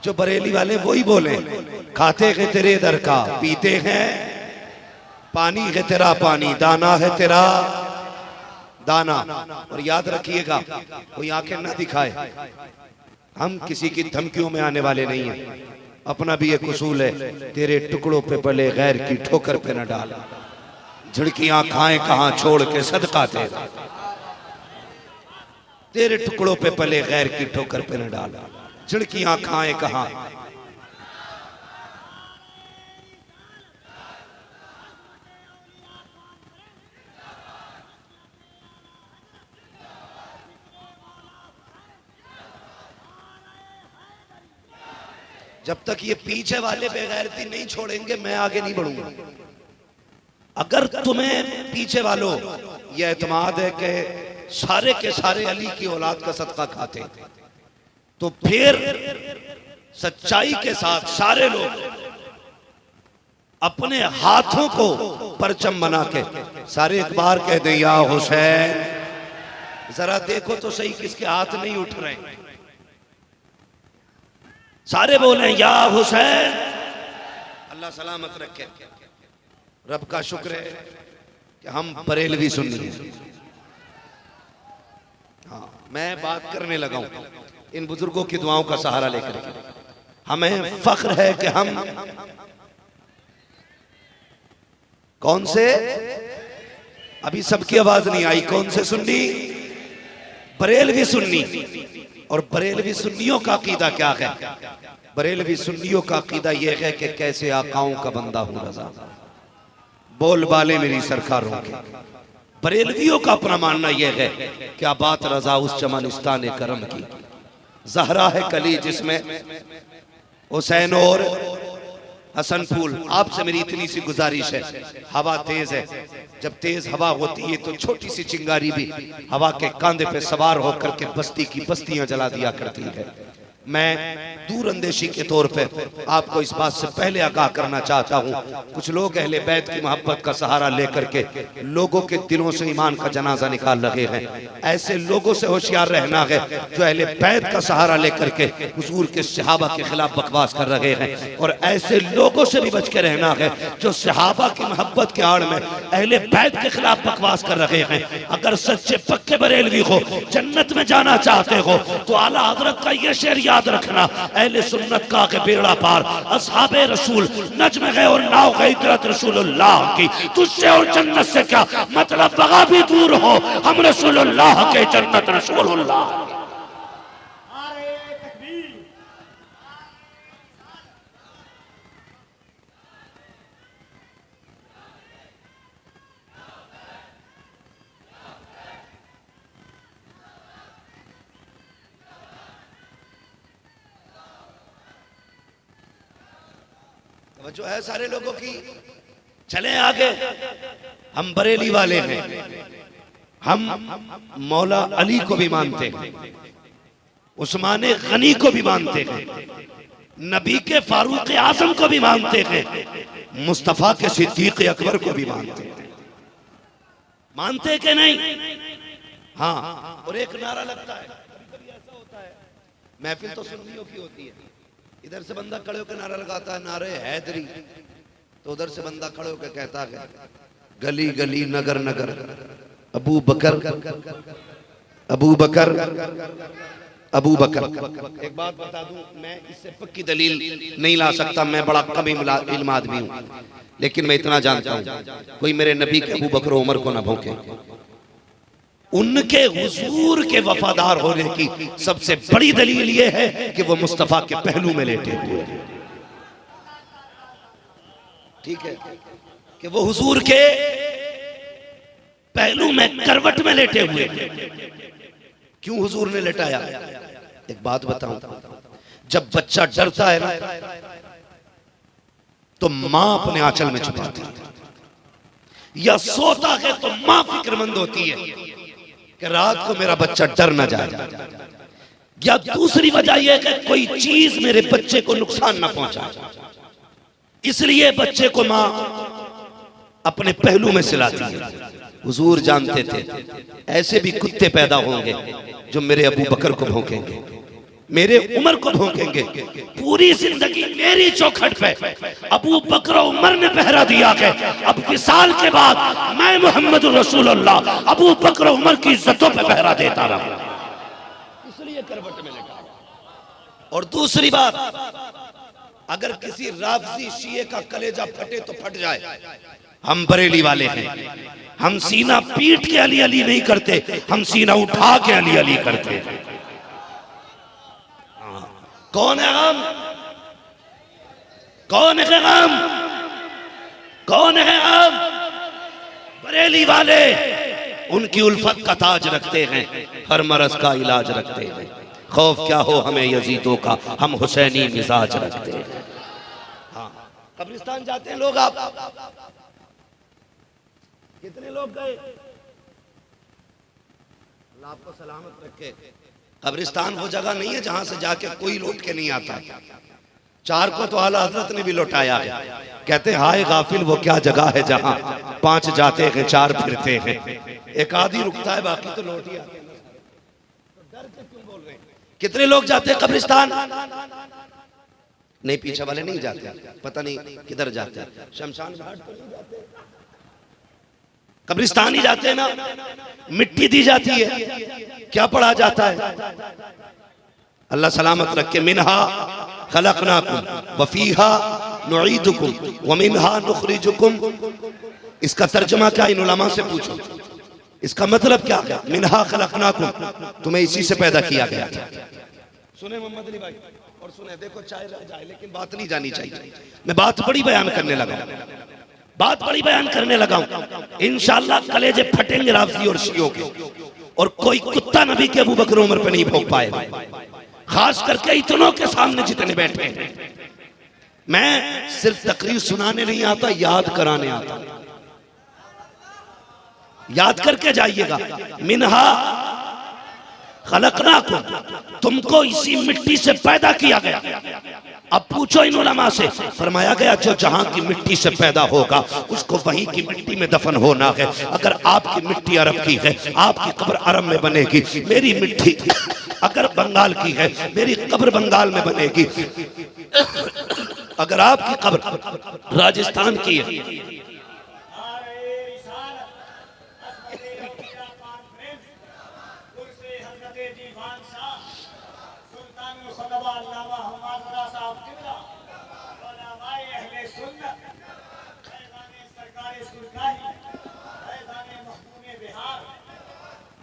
जो बरेली वाले वही बोले, खाते हैं तेरे दर का, पीते हैं पानी है तेरा पानी, दाना है तेरा दाना। और याद रखिएगा, कोई आंखें ना दिखाए, हम किसी की धमकियों में आने वाले नहीं हैं। अपना भी एक उसूल है, तेरे टुकड़ों पे पले गैर की ठोकर पे न डाल, झिड़कियां खाएं कहां छोड़ के सदका तेरा, तेरे टुकड़ों पे पले गैर की ठोकर पे न डाल, झिड़कियां खाएं कहां। जब तक ये पीछे वाले बेगैरती नहीं छोड़ेंगे मैं आगे नहीं बढ़ूंगा। अगर तुम्हें पीछे वालों ये एतमाद है कि सारे के सारे अली की औलाद का सदका खाते, तो फिर सच्चाई के साथ सारे लोग अपने हाथों को परचम बना के सारे एक बार कह दें, या हुसैन। जरा देखो तो सही किसके हाथ नहीं उठ रहे, सारे बोले या हुसैन। अल्लाह सलामत रखे। रब का शुक्र है कि हम बरेलवी सुन्नी हैं। हाँ, मैं बात करने लगा हूं इन बुजुर्गों की दुआओं का सहारा लेकर के। हमें फख्र है कि हम कौन से, अभी सबकी आवाज नहीं आई, कौन से सुन्नी? बरेलवी सुन्नी। और बरेलवी सुन्नियों का अकीदा क्या है? बरेलवी सुन्नियों का अकीदा यह है कि कैसे आकाओं का बंदा हूं रजा, बोल बाले मेरी सरकारों के। बरेलवियों का अपना मानना यह है क्या बात रजा उस चमनिस्तान करम की, जहरा है कली जिसमें हुसैन और हसन फूल। आपसे मेरी इतनी सी गुजारिश है, हवा तेज है, जब तेज हवा होती है तो छोटी सी चिंगारी भी हवा के कांधे पे सवार होकर के बस्ती की बस्तियां जला दिया करती है। मैं दूर अंदेशी के तौर पे आपको इस बात से पहले आगाह करना चाहता हूँ, कुछ लोग अहले बैत की मोहब्बत का सहारा लेकर के लोगों के दिलों से ईमान का जनाजा निकाल रहे हैं। ऐसे लोगों से होशियार रहना है जो अहले बैत का सहारा लेकर के हुजूर के सहाबा के खिलाफ बकवास कर रहे हैं, और ऐसे लोगों से भी बच के रहना है जो सहाबा की मोहब्बत के आड़ में अहले बैत के खिलाफ बकवास कर रहे हैं। अगर सच्चे पक्के बरेलवी हो, जन्नत में जाना चाहते हो, तो आला हजरत का यह शेर याद रखना, अहले सुन्नत का के बेड़ा पार असहाबे रसूल नज्म गए और नाव गई तरत रसूलुल्लाह की, तुझसे और जन्नत से क्या मतलब, वगा भी दूर हो, हम रसूलुल्लाह के जन्नत रसूलुल्लाह। जो है सारे लोगों की, चले आगे। हम बरेली वाले हैं, हम मौला अली को भी मानते हैं, उस्मान गनी को भी मानते हैं, नबी के फारूक आजम को भी मानते हैं, मुस्तफा के सिद्दीक अकबर को भी मानते हैं। मानते कि नहीं? हाँ। और एक नारा लगता है, कभी-कभी ऐसा होता है, महफिल तो सुन्नियों की होती है, इधर से बंदा खड़े होकर नारा लगाता है नारे हैदरी, तो उधर से बंदा खड़े होकर कहता है गली गली नगर नगर अबू बकर अबू बकर अबू बकर। एक बात बता दूं, मैं इससे पक्की दलील नहीं ला सकता, मैं बड़ा कम इल्म आदमी हूं, लेकिन मैं इतना जानता हूं कोई मेरे नबी के अबू बकर उमर को ना भौंके। उनके हुजूर के वफादार होने की सबसे बड़ी दलील यह है कि वो मुस्तफा के पहलू में लेटे हुए हैं। ठीक है कि वो हुजूर के पहलू में करवट में लेटे हुए। क्यों हुजूर ने लेटाया? एक बात बताऊं, जब बच्चा डरता है ना तो मां अपने आंचल में छुपाती है, या सोता है तो मां फिक्रमंद होती है कि रात को मेरा बच्चा डर ना जाए, या दूसरी वजह यह कि कोई चीज मेरे बच्चे को नुकसान ना पहुंचाए, इसलिए बच्चे को मां अपने पहलू में सिलाती है। हुजूर जानते थे ऐसे भी कुत्ते पैदा होंगे जो मेरे अबू बकर को भौंकेंगे, मेरे उमर को भोंकेंगे। पूरी जिंदगी मेरी चौखट पे अबू बकर और उमर ने पहरा दिया है। अब विसाल के बाद मैं मोहम्मद रसूलुल्लाह अबू बकर और उमर की इज्जतों पे पहरा देता रहा, इसलिए करवट में लेटा। और दूसरी बात, अगर किसी राफजी शिये का कलेजा फटे तो फट जाए, हम बरेली वाले हैं, हम सीना पीट के अली अली नहीं करते, हम सीना उठा के अली अली करते हैं। कौन है गम? कौन है गम? कौन है गम? बरेली वाले उनकी उल्फत का ताज रखते हैं, हर मरज का इलाज रखते हैं। खौफ क्या हो हमें यजीदों का, हम हुसैनी मिजाज रखते हैं। हाँ, कब्रिस्तान जाते हैं लोग, आप कितने लोग गए? अल्लाह आपको सलामत रखे। कब्रिस्तान वो जगह नहीं है जहां से जाके कोई लौट के नहीं आता। चार को तो आला हजरत ने भी लौटाया है। कहते हैं हाय गाफिल वो क्या जगह है जहां 5 जाते हैं 4 फिरते हैं, एक आदि रुकता है बाकी तो लौट ही आते हैं। तो डर के क्यों बोल रहे हैं? कितने लोग जाते हैं कब्रिस्तान? नहीं, पीछे वाले नहीं जाते, पता नहीं किधर जाते हैं। शमशान घाट पर नहीं जाते, कब्रिस्तान ही जाते हैं ना। मिट्टी दी जाती है, क्या पढ़ा जाता है? अल्लाह सलामत रखे। मिनहा खलकनाकुम वफीहा नुईदुकुम वमिनहा नुखरिजुकुम। इसका तर्जुमा क्या? इन उलमा से पूछो, इसका मतलब क्या है? मिनहा खलकनाकुम, तुम्हें इसी से पैदा किया गया था। सुने मोहम्मद अली भाई, और सुने, देखो चाहे रह जाए लेकिन बात नहीं जानी चाहिए। मैं बात बड़ी बयान करने लगा, बात बड़ी बयान करने लगा हूं। इंशाअल्लाह कलेजे फटेंगे राफजी और शियों के, और कोई कुत्ता नबी के अबू बकर उमर पे नहीं भोंक पाएगा, खास करके इतनों के सामने जितने बैठे हैं। मैं सिर्फ तकरीर सुनाने नहीं आता, याद कराने आता। याद करके जाइएगा। मिनहा खलकनाकुम, तुमको इसी मिट्टी से पैदा किया गया। अब पूछो इन उलमा से, फरमाया गया जो जहां की मिट्टी से पैदा होगा उसको वहीं की मिट्टी में दफन होना है। अगर आपकी मिट्टी अरब की है, आपकी कब्र अरब में बनेगी। मेरी मिट्टी अगर बंगाल की है, मेरी कब्र बंगाल में बनेगी। अगर आपकी कब्र राजस्थान की है,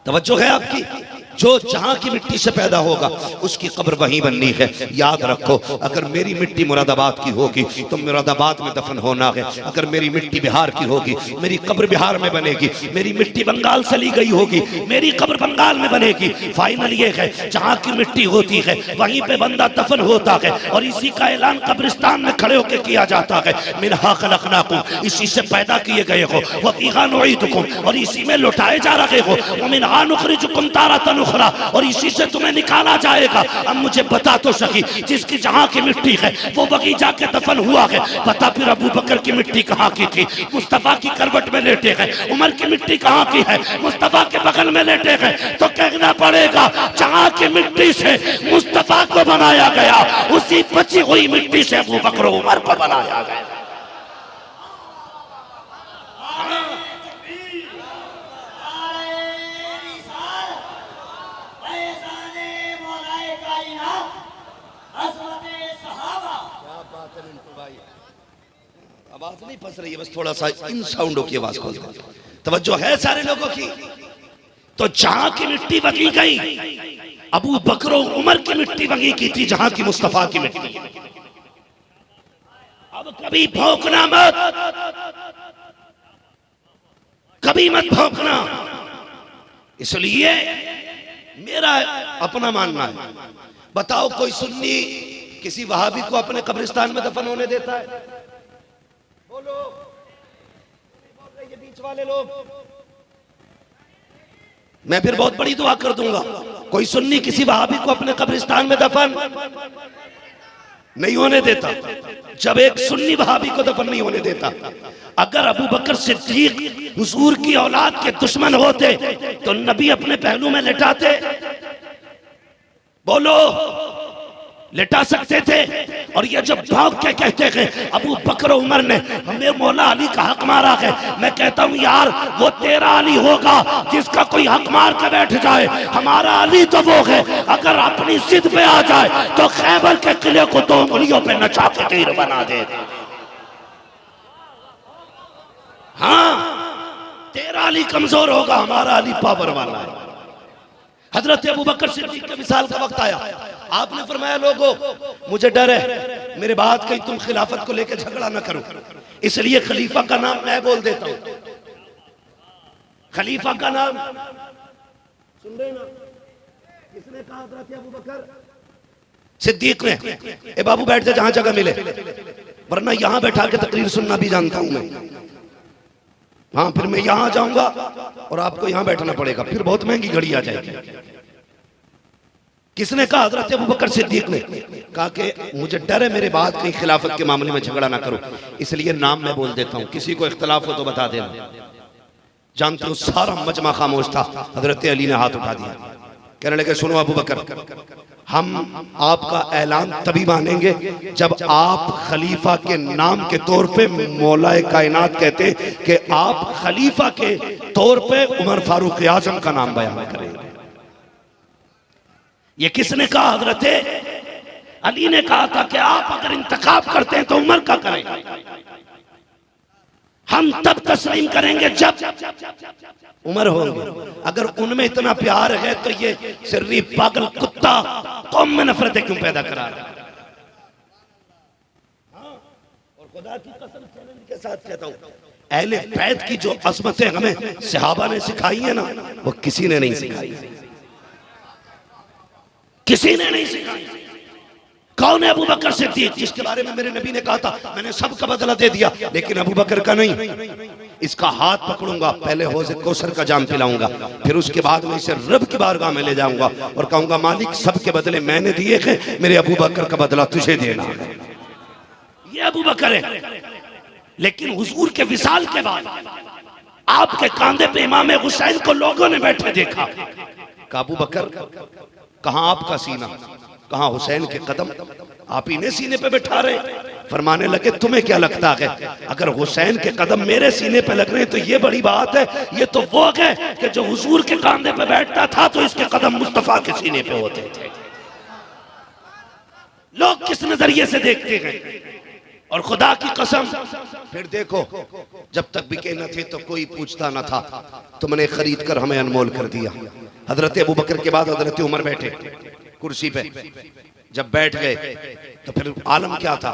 तवज्जो है आपकी, जो जहां की मिट्टी से पैदा होगा उसकी कब्र वहीं बननी है। याद रखो, अगर मेरी मिट्टी मुरादाबाद की होगी तो मुरादाबाद में दफन होना है। अगर मेरी मिट्टी बिहार की होगी, मेरी कब्र बिहार में बनेगी। मेरी मिट्टी बंगाल से ली गई होगी, मेरी कब्र बंगाल में बनेगी। फाइनल ये है, जहां की मिट्टी होती है वहीं पे बंदा दफन होता है, और इसी का ऐलान कब्रिस्तान में खड़े होकर किया जाता है। मिनहा खलकनाकुम, इसी से पैदा किए गए हो, व फीहा नुईदुकुम, और इसी में लौटाए जा रहे हो। व मिनहा नुखरिजुकुम तारतन उखरा, और इसी से तुम्हें निकाला जाएगा। अब मुझे बता तो सकी, जिसकी जहां की मिट्टी है वो वहीं जाके दफन हुआ है। बता फिर अबू बकर की मिट्टी कहां की थी? मुस्तफा की करवट में लेटे हैं। उमर की मिट्टी कहां की है? मुस्तफा के बगल में लेटे हैं। तो कहना पड़ेगा जहां की मिट्टी से मुस्तफा को बनाया गया, उसी बची हुई मिट्टी से अबू बकर उमर को बनाया गया। आवाज नहीं फंस रही है, बस थोड़ा सा इन साउंडों की आवाज खोल दो। तवज्जो है सारे लोगों की? तो जहां की मिट्टी वहीं गई, अबू बकर और उमर की मिट्टी वहीं की थी जहां की मुस्तफा की मिट्टी। अब कभी भौंकना मत, कभी मत भौंकना। इसलिए मेरा अपना मानना है, बताओ कोई सुन्नी किसी वहाबी को अपने कब्रिस्तान में दफन होने देता है? बोलो, बोल रहे ये बीच वाले लोग। मैं फिर बहुत बड़ी दुआ कर दूंगा। कोई सुन्नी किसी वहाबी को अपने कब्रिस्तान में दफन नहीं होने देता। जब एक सुन्नी वहाबी को दफन नहीं होने देता, अगर अबू बकर सिद्दीक हुजूर की औलाद के दुश्मन होते तो नबी अपने पहलू में लेटाते? बोलो, लेटा सकते थे। और ये जब भाग के कहते हैं अबू बकर उमर ने हमें मौला अली का हक मारा है, मैं कहता हूं यार वो तेरा अली होगा जिसका कोई हक मार के बैठ जाए, हमारा अली तो वो है अगर अपनी जिद पे आ जाए तो खैबर के किले को 2 उंगलियों पे नचा के तीर बना दे। हाँ, तेरा अली कमजोर होगा, हमारा अली पावर वाला है। हजरत अबू बकर सिद्दीक के विसाल का वक्त आया, आपने फरमाया लोगों मुझे डर है मेरे बाद कहीं तुम खिलाफत को लेकर झगड़ा ना करो, इसलिए खलीफा का नाम मैं बोल देता हूं। खलीफा का नाम सुन रहे ना, किसने कहा? हजरत अबू बकर सिद्दीक ने। ए बाबू बैठ जा जहां जगह मिले, वरना यहां बैठा के तकरीर सुनना भी जानता हूं मैं। हाँ, फिर मैं यहां जाऊंगा और आपको यहां बैठना पड़ेगा, फिर बहुत महंगी घड़ी आ जाएगी। किसने कहा? हजरत अबू बकर सिद्दीक ने कहा कि मुझे डर है मेरे बाद कहीं खिलाफत के मामले में झगड़ा ना करो, इसलिए नाम मैं बोल देता हूं, किसी को इख्तलाफ हो तो बता देना। जानते हो सारा मजमा खामोश था, हजरत अली ने हाथ उठा दिया, कहने लगे सुनो अबू बकर, हम आपका ऐलान तभी मानेंगे जब आप खलीफा के नाम के तौर पे मौलाए कायनात कहते कि आप खलीफा के तौर पे उमर फारूक आजम का नाम बयान करेंगे। ये किसने कहा? हजरत अली ने कहा था कि आप अगर इंतखाब करते हैं तो उमर का करें, हम तब तस्लीम करेंगे जब उमर होंगे। अगर उनमें इतना प्यार है तो ये सिर्री पागल कुत्ता कौम में नफरतें क्यों पैदा करा रहा है? और खुदा की कसम चैलेंज के साथ कहता हूं, अहले बैत की जो अजमतें हमें सहाबा ने सिखाई है ना, वो किसी ने नहीं सिखाई, किसी ने नहीं सिखाई। कौन है? अबू बकर सिद्दीक, जिसके बारे में मेरे नबी ने कहा था मैंने सबका बदला दे दिया लेकिन अबू बकर का नहीं। इसका हाथ पकड़ूंगा, पहले हौज़े कौसर का जाम पिलाऊंगा, फिर उसके बाद मैं इसे रब की बारगाह में ले जाऊंगा और कहूंगा मालिक सबके बदले मैंने दिए हैं, मेरे अबू बकर का बदला तुझे देना है। ये अबू बकर है। लेकिन हुजूर के विसाल के बाद आपके कांधे पे इमाम हुसैन को लोगों ने बैठे देखा, अबू बकर कहां आपका सीना, कहां हुसैन के कदम, आप इन्हें सीने पे बैठा रहे। फरमाने लगे तुम्हें क्या लगता है अगर हुसैन के कदम मेरे सीने पे लग रहे हैं तो ये बड़ी बात है, ये तो वो है कि जो हुजूर के कांधे पे बैठता था तो इसके कदम मुस्तफा के सीने पे होते थे। लोग किस नजरिए से देखते हैं। और खुदा की कसम फिर देखो, जब तक बिके न थे तो कोई पूछता न था, तुमने खरीद कर हमें अनमोल कर दिया। हजरत अबू बकर के बाद हजरत उमर बैठे कुर्सी पे, जब बैठ गए तो फिर आलम क्या था?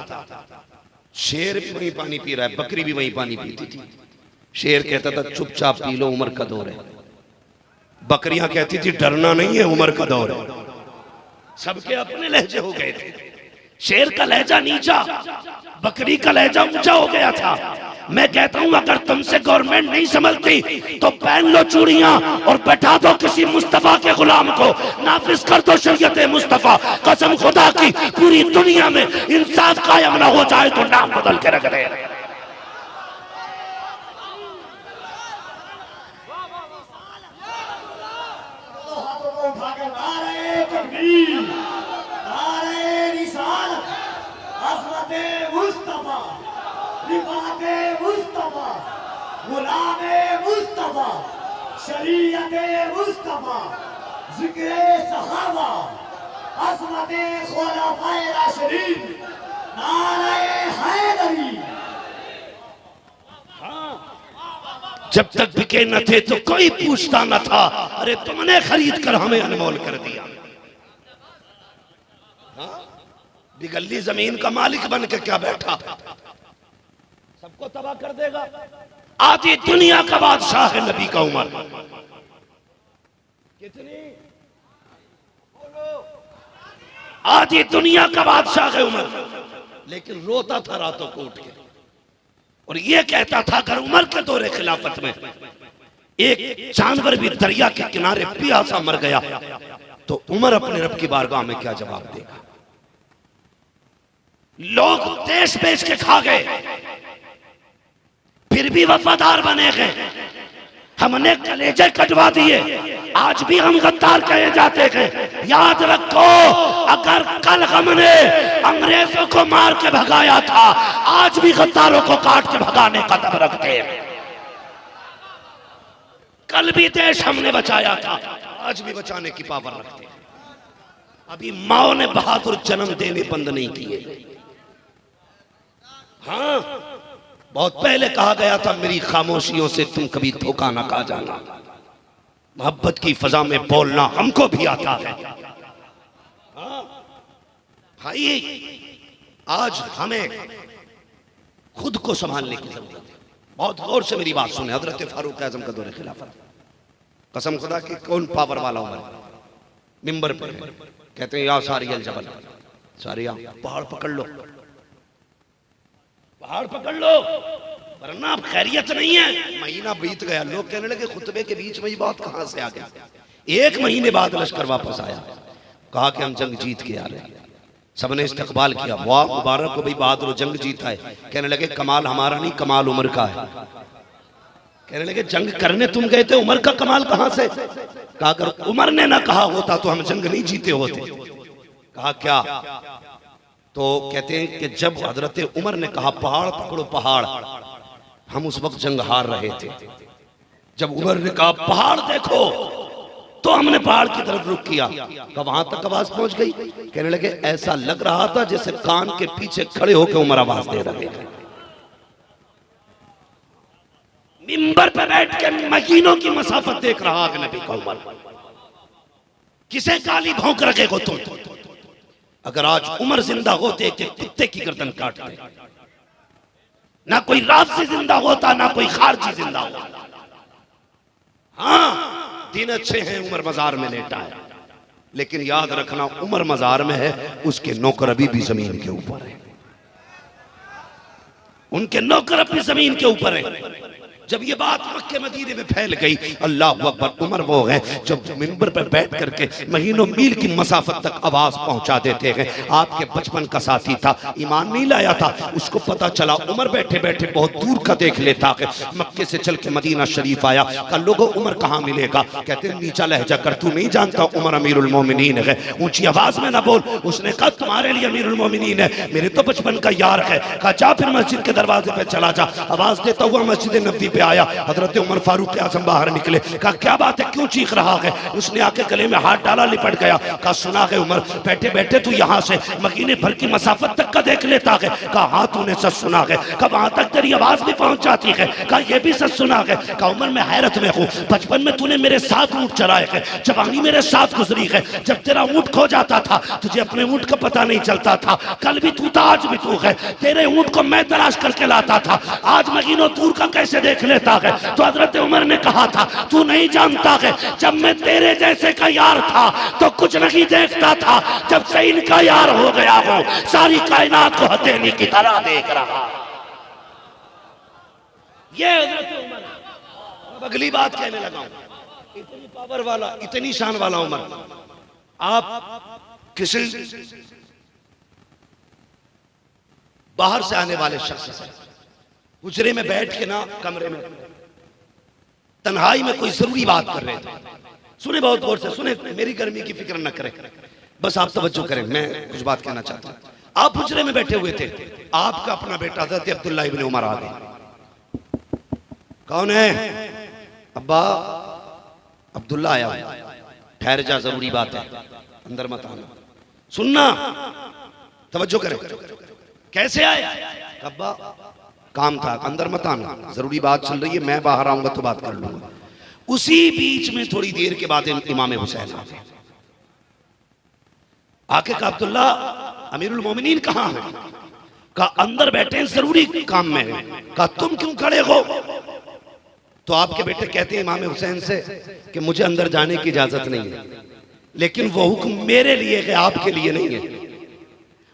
शेर भी वहीं पानी पी रहा है, बकरी भी वहीं पानी पीती थी। शेर कहता था चुपचाप पी लो, उमर का दौर है। बकरियां कहती थी डरना नहीं है, उमर का दौर है। सबके अपने लहजे हो गए थे। शेर का लहजा नीचा, बकरी का लहजा ऊंचा हो गया था। मैं कहता हूं अगर तुमसे गवर्नमेंट नहीं संभलती तो पहन लो चूड़ियां और बैठा दो किसी मुस्तफा के गुलाम को, नाफिज कर दो शरीयत मुस्तफा। कसम खुदा की पूरी दुनिया में इंसाफ कायम ना हो जाए तो नाम बदल के रख दे। गुलामे मुस्तफा, शरीयते मुस्तफा, जिक्रे सहाबा, अज़मते खुलफाए राशिदीन, नारे हैदरी। जब तक बिके न थे तो कोई पूछता न था, अरे तुमने खरीद कर हमें अनमोल कर दिया। बिगल्ली जमीन का मालिक बन के क्या बैठा, सबको तबाह कर देगा। आधी दुनिया का बादशाह है नबी का उमर। कितनी आधी दुनिया का बादशाह है उमर, लेकिन रोता था रातों को उठ के और ये कहता था अगर उमर के दौरे खिलाफत में एक जानवर भी दरिया के किनारे प्यासा मर गया तो उमर अपने रब की बारगाह में क्या जवाब देगा। लोग देश बेच के खा गए, फिर भी वफादार बने गए। हमने कलेजे कटवा दिए, आज भी हम गद्दार कहे जाते हैं। याद रखो, अगर कल हमने अंग्रेजों को मार के भगाया था, आज भी गद्दारों को काट के भगाने का दम रखते हैं। कल भी देश हमने बचाया था, आज भी बचाने की पावर रखते हैं। अभी माओ ने बहादुर जन्म देने बंद नहीं किए। हाँ, बहुत पहले कहा गया था, मेरी खामोशियों से तुम कभी धोखा ना खा जाना। मोहब्बत की फजा में बोलना हमको भी आता है। हाँ भाई, आज हमें खुद को संभालने की जरूरत है। बहुत गौर से मेरी बात सुने। हजरत फारूक आजम का दौरे खिलाफत, कसम खुदा की कौन पावर वाला उमर मिंबर पर है, कहते हैं या सारियल जबल, सारिया पहाड़ पकड़ लो, पहाड़ पकड़ लो, वरना अब खैरियत नहीं है। महीना बीत गया, लोग कहने लगे खुतबे के बीच में ही बात कहां से आ गया। 1 महीने बाद लश्कर वापस आया, कहा कि हम जंग जीत के आ रहे हैं। सबने इस्तकबाल किया, वाह मुबारक हो भाई, बहादुर जंग जीता है। कहने लगे कमाल हमारा नहीं, कमाल उमर का है। कहने लगे जंग करने तुम गए थे, उमर का कमाल कहां से? कहा अगर उमर ने ना कहा होता तो हम जंग नहीं जीते होते। कहा क्या? तो कहते हैं कि जब हजरत उमर ने कहा पहाड़ पकड़ो पहाड़, हम उस वक्त जंग हार रहे थे। जब उमर ने कहा पहाड़ देखो, तो हमने पहाड़ की तरफ रुख किया। कब वहां तक आवाज पहुंच गई, कहने लगे ऐसा लग रहा था जैसे कान के पीछे खड़े होकर उमर आवाज दे रहे थे। मिंबर पर बैठ के महीनों की मसाफत देख रहा है नबी का उमर। किसे गाली भौंक रखे हो तुम? अगर आज उमर जिंदा होते कि कुत्ते की गर्दन काटते, ना कोई राफसी जिंदा होता, ना कोई खारजी जिंदा होता। हाँ, दिन अच्छे हैं, उमर मजार में लेटा है, लेकिन याद रखना उमर मजार में है, उसके नौकर अभी भी जमीन के ऊपर है। उनके नौकर अभी जमीन के ऊपर है। जब ये बात मक्के मदीने में फैल गई, अल्लाह अकबर, उमर वो है जब मिंबर पर बैठ करके महीनों मील की मसाफत तक आवाज पहुंचा देते हैं। आपके बचपन का साथी था, ईमान नहीं लाया था, उसको पता चला, उमर बैठे बैठे बहुत दूर का देख लेता है। मक्के से चल के मदीना शरीफ आया, कहा लोगों उमर कहाँ मिलेगा? कहते नीचा लहजा कर, तू नहीं जानता उमर अमीरुल मोमिनीन है, ऊंची आवाज में ना बोल। उसने कहा तुम्हारे लिए अमीरुल मोमिनीन है, मेरे तो बचपन का यार है। कहा जा फिर मस्जिद के दरवाजे पे चला जा। आवाज देता हुआ मस्जिद नबी आया, हजरत उमर फारूक आजम बाहर निकले। कहा क्या बात है, क्यों चीख रहा है? उसने आके गले में हाथ डाला, लिपट गया। कहा सुना है उमर, बैठे बैठे तू यहाँ से महीने भर की मसाफत तक का देख लेता है। कहा हाँ तूने सच सुना है। कहा वहां तक तेरी आवाज भी पहुंच जाती है। कहा यह भी सच सुना है। कहा उमर मैं हैरत में हूँ, बचपन में तूने मेरे साथ ऊँट चराए है, जवानी मेरे साथ गुजरी है। जब तेरा ऊँट खो जाता था तुझे अपने ऊँट का पता नहीं चलता था। कल भी तू था, आज भी तू है। तेरे ऊँट को मैं तलाश करके लाता था, आज महीनों दूर का कैसे देख लेता है? तो हजरत उमर ने कहा था तू नहीं जानता है, जब मैं तेरे जैसे का यार था तो कुछ नहीं देखता था, जब से इनका यार हो गया हूं सारी कायनात को हथेली की तरह देख रहा। ये हजरत उमर। अब अगली बात कहने लगा हूं, इतनी पावर वाला, इतनी शान वाला उमर। आप किसी बाहर से आने वाले शख्स से हुजरे में बैठ के ना, कमरे में तन्हाई में कोई जरूरी बात कर रहे थे, सुने बहुत गौर से सुने, मेरी गर्मी की फिक्र न करें, बस आप तवज्जो करें, मैं कुछ बात कहना चाहता हूं। आप हुजरे में बैठे हुए थे, आपका अपना बेटा हज़रत अब्दुल्लाह इब्न उमर आ गए। कौन है? अब्बा अब्दुल्ला आया। ठहर जा, जरूरी बात है, अंदर मत आना, सुनना, तवज्जो करें। कैसे आए? अब्बा काम था, अंदर मत आना, जरूरी बात चल रही है, मैं बाहर आऊंगा तो बात कर लूंगा। उसी बीच में थोड़ी देर के बाद इमाम हुसैन आ गए। आके कहा अब्दुल्ला अमीरुल मोमिनीन कहां है? कहा अंदर बैठे, जरूरी काम में है। कहा तुम क्यों खड़े हो? तो आपके बेटे कहते हैं इमाम हुसैन से कि मुझे अंदर जाने की इजाजत नहीं है, लेकिन वो हुक्म मेरे लिए है, आपके लिए नहीं है।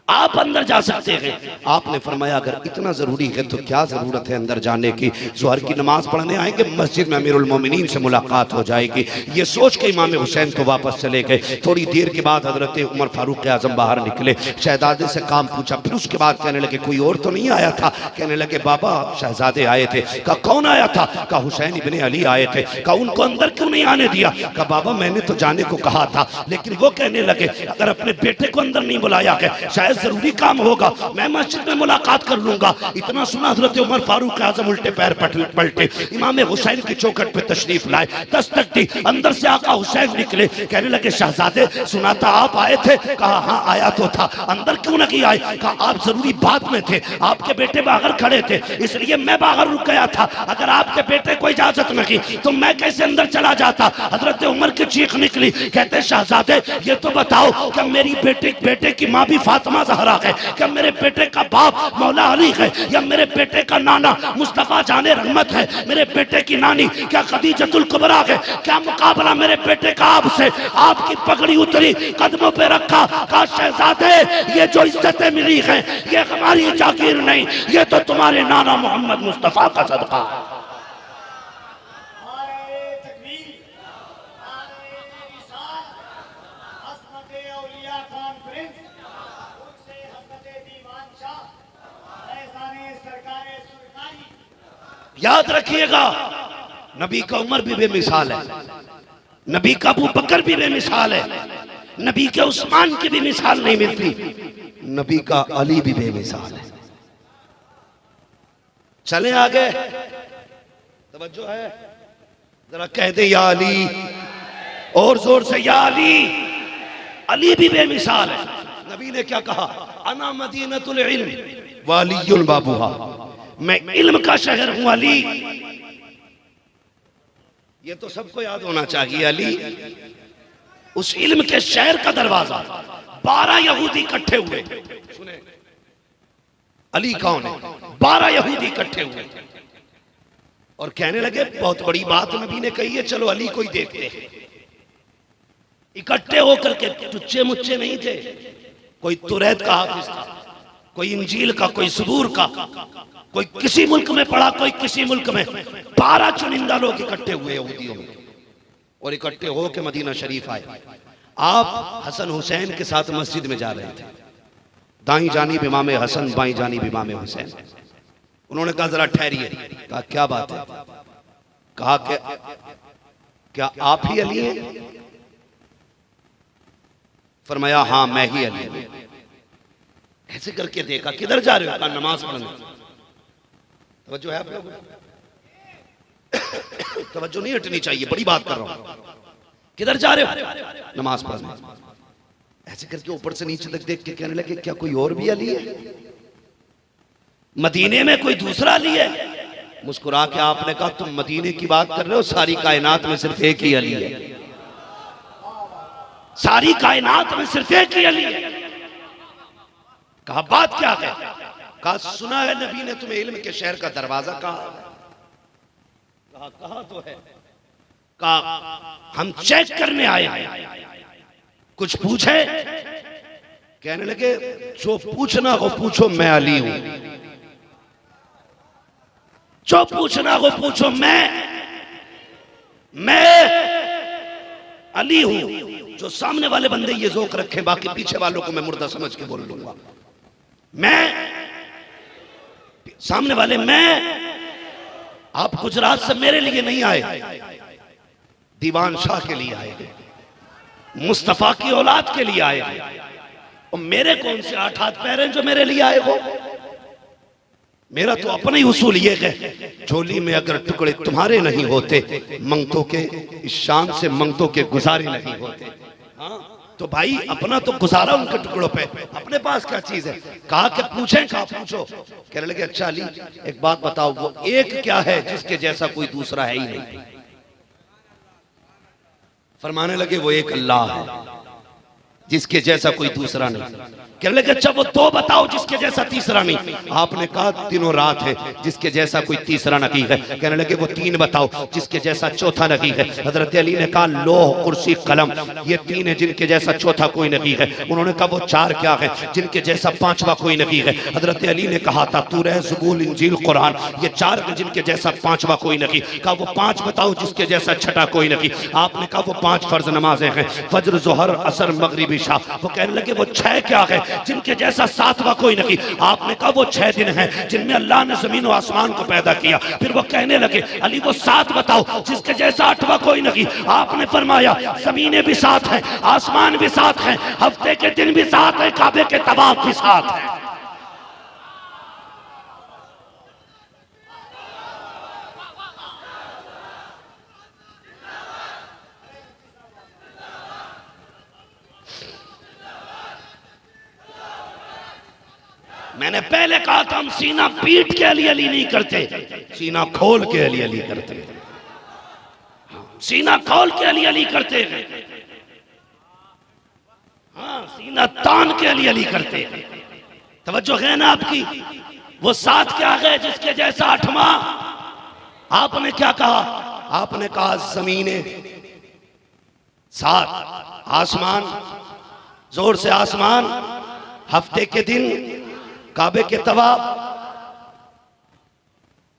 आप अंदर जा सकते हैं। आपने फरमाया अगर इतना जरूरी है तो क्या जरूरत है अंदर जाने की, ज़ोहर की नमाज पढ़ने आएंगे, मस्जिद में अमीरुल मोमिनीन से मुलाकात हो जाएगी। ये सोच के इमाम हुसैन तो वापस चले गए। थोड़ी देर के बाद हजरत उमर फारूक आजम बाहर निकले, शहजादे से काम पूछा, फिर उसके बाद कहने लगे कोई और तो नहीं आया था? कहने लगे बाबा शहजादे आए थे। कहा कौन आया था? कहा हुसैन इब्ने अली आए थे। कहा उनको अंदर क्यों नहीं आने दिया? कहा बाबा मैंने तो जाने को कहा था, लेकिन वो कहने लगे अगर अपने बेटे को अंदर नहीं बुलाया गया, शायद जरूरी काम होगा, मैं मस्जिद में मुलाकात कर लूंगा। इतना सुना हजरत उमर फारूक आजम उल्टे पैर पलटे इमाम हुसैन की चौखट पे तशरीफ लाए, दस्तक दी, अंदर से आका हुसैन निकले। कहने लगे शहजादे सुना था आप आए थे? कहा हाँ आया तो था, अंदर क्यों नहीं आए? कहा आप जरूरी बात में थे, आपके बेटे बाहर खड़े थे, इसलिए मैं बाहर रुक गया था। अगर आपके बेटे को इजाजत नहीं तो मैं कैसे अंदर चला जाता? हजरत उमर की चीख निकली, कहते शहजादे ये तो बताओ क्या मेरी बेटे की माँ भी फातिमा ज़हरा है? क्या मेरे बेटे का बाप मौला अली है? या मेरे बेटे का नाना मुस्तफा जाने रहमत है? मेरे बेटे की नानी क्या खदीजतुल कुबरा है? क्या मुकाबला मेरे बेटे का आपसे? आपकी पगड़ी उतरी, कदमों पे रखा, कहा शहजादे ये जो इज्जतें मिली हैं ये हमारी जागीर नहीं, ये तो तुम्हारे नाना मोहम्मद मुस्तफा का सदका है। याद रखिएगा नबी का उमर भी बेमिसाल है, नबी का अबू बकर भी बेमिसाल है, नबी के उस्मान की भी मिसाल नहीं मिलती, नबी का अली भी बेमिसाल है। चले आगे, तवज्जो है, जरा कह दे या अली, और जोर से या अली। अली भी बेमिसाल है। नबी ने क्या कहा? अना मदीनतुल इल्म वालियुल बाबुहा, मैं इल्म का शहर हूं अली। ये तो सबको याद होना चाहिए। अली उस इल्म के शहर का दरवाजा। 12 यहूदी इकट्ठे हुए, सुने अली कौन है? 12 यहूदी इकट्ठे हुए और कहने लगे बहुत बड़ी बात नबी ने कही है, चलो अली को ही देखते हैं। इकट्ठे होकर के टुच्चे मुच्चे नहीं थे, कोई तुरैत का हाफिज था, कोई इंजील का, कोई सबूर का, कोई किसी मुल्क में पढ़ा, कोई किसी मुल्क में। 12 चुनिंदा लोग इकट्ठे हुए यहूदियों में और इकट्ठे होकर मदीना शरीफ आए। आप हसन हुसैन के साथ मस्जिद में जा रहे थे, दाईं जानिब इमाम हसन, बाईं जानिब इमाम हुसैन। उन्होंने कहा जरा ठहरिए। कहा क्या बात है? कहा क्या आप ही अली हैं? फरमाया हाँ मैं ही अली हूं। ऐसे करके देखा, किधर जा रहे हो? कहा नमाज पढ़ने। तवज्जो है आप लोग? तवज्जो नहीं हटनी चाहिए, बड़ी बात कर रहा हूं। किधर जा रहे हो? नमाज पढ़ने। ऐसे करके ऊपर से नीचे तक देख के कहने लगे क्या कोई और भी अली है? मदीने में कोई दूसरा अली है? मुस्कुरा के आपने कहा तुम मदीने की बात कर रहे हो, सारी कायनात में सिर्फ एक ही अली है, सारी कायनात में सिर्फ एक ही अली है। कहा बात क्या है? कहा सुना है नबी ने तुम्हें इल्म के शहर का दरवाजा कहा। कहा तो है। कहा हम चेक करने आए हैं, कुछ पूछे? कहने लगे जो पूछना हो पूछो, मैं अली हूं। जो पूछना हो पूछो, मैं अली हूं। जो सामने वाले बंदे ये जोक रखे, बाकी पीछे वालों को मैं मुर्दा समझ के बोल लूंगा। मैं सामने वाले, मैं आप गुजरात से मेरे लिए नहीं आए, दीवान शाह के लिए आए, मुस्तफा की औलाद के लिए आए। और मेरे कौन से 8 हाथ पैर हैं जो मेरे लिए आए हो? मेरा तो अपना ही उसूल ये है, झोली में अगर टुकड़े तुम्हारे नहीं होते, मंगतों के इस शान से मंगतों के गुजारे नहीं होते। हाँ तो भाई अपना तो गुजारा उनके टुकड़ों पे, अपने पास क्या चीज है? कहा कि पूछें? कहा पूछो। कहने लगे अच्छा अली एक बात बताओ, वो एक क्या है जिसके जैसा कोई दूसरा है ही नहीं? फरमाने लगे वो एक अल्लाह है। जिसके जैसा कोई दूसरा नहीं। कहने लगे अच्छा वो दो बताओ जिसके जैसा तीसरा नहीं। आपने कहा दिनों रात है जिसके जैसा कोई तीसरा नहीं है। कहने लगे वो तीन बताओ जिसके जैसा चौथा नहीं है। हजरत अली ने कहा लोह कुर्सी कलम, ये तीन है जिनके जैसा चौथा कोई नहीं है। उन्होंने कहा वो चार क्या है जिनके जैसा पांचवा कोई नहीं है। हजरत अली ने कहा था तूरह ज़बूर इंजील कुरान, ये चार है जिनके जैसा पांचवा कोई नहीं। कहा वो पांच बताओ जिसके जैसा छठा कोई नहीं। आपने कहा वो पांच फर्ज नमाजें हैं, फजर जोहर असर मगरिब इशा। वो कहने लगे वो छह क्या है जिनके जैसा सातवां कोई नहीं। आपने कहा वो 6 दिन हैं जिनमें अल्लाह ने जमीन और आसमान को पैदा किया। फिर वो कहने लगे अली वो 7 बताओ जिसके जैसा 8वां कोई नहीं। आपने फरमाया जमीनें भी 7 हैं, आसमान भी 7 हैं, हफ्ते के दिन भी 7 हैं, काबे के तवाफ भी 7 हैं। मैंने पहले कहा था हम सीना पीट के अली अली नहीं करते, सीना खोल के अली अली करते हैं। सीना खोल के अली अली करते हैं। हाँ सीना तान के अली अली करते हैं। तवज्जो है ना आपकी। वो 7 क्या है जिसके जैसा 8वां। आपने क्या कहा? आपने कहा जमीनें 7, आसमान जोर से आसमान, हफ्ते के दिन, काबे के तवाफ।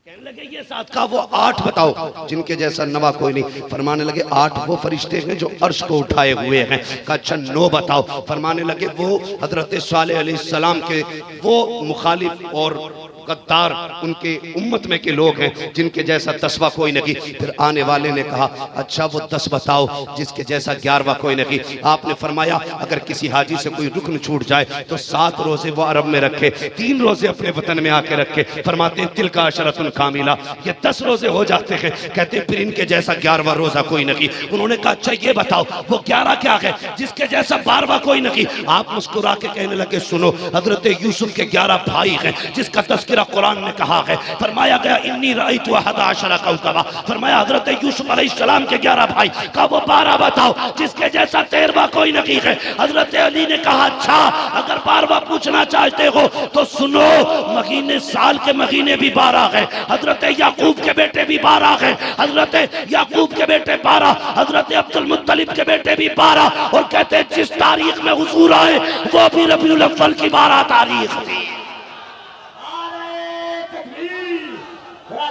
कहने लगे ये 7 का वो 8 बताओ जिनके जैसा 9वां कोई नहीं। फरमाने लगे 8 वो फरिश्ते हैं जो अर्श को उठाए हुए हैं। कहा अच्छा 9 बताओ। फरमाने लगे वो हजरत सालेह अलैहिस्सलाम के वो मुखालिफ और गद्दार उनके उम्मत में के लोग हैं जिनके जैसा 10वां कोई नहीं। फिर आने वाले ने कहा अच्छा वो 10 बताओ जिसके जैसा 11वां कोई नहीं। आपने फरमाया अगर किसी हाजी से कोई रुकन छूट जाए तो 7 रोजे वो अरब में रखे, 3 रोजे अपने वतन में आके रखे। फरमाते हैं तिल का अशरतुन कामिला, ये 10 रोजे हो जाते हैं। कहते फिर इनके जैसा 11वां रोजा कोई नहीं। उन्होंने कहा अच्छा ये बताओ वो 11 क्या है जिसके जैसा 12वां कोई नहीं। आप मुस्कुरा के कहने लगे सुनो हजरत यूसुफ के 11 भाई हैं जिसका तस्करा कुरान ने कहा है। फरमाया गया इन्नी रअयतु अहद अशरा कौकबा। फरमाया हजरत यूसुफ अलैहिस्सलाम के 11 भाई का वो 12 बताओ जिसके जैसा 13वां कोई नहीं है। हजरत अली ने कहा अच्छा अगर 12वां पूछना चाहते हो तो सुनो महीने साल के महीने भी 12 है। हजरत याकूब के बेटे भी 12 है। हजरत याकूब के बेटे 12, हजरत अब्दुल मुत्तलिब के बेटे भी 12। और कहते जिस तारीख में हुजूर आए वो भी रबीउल अव्वल की 12 तारीख थी।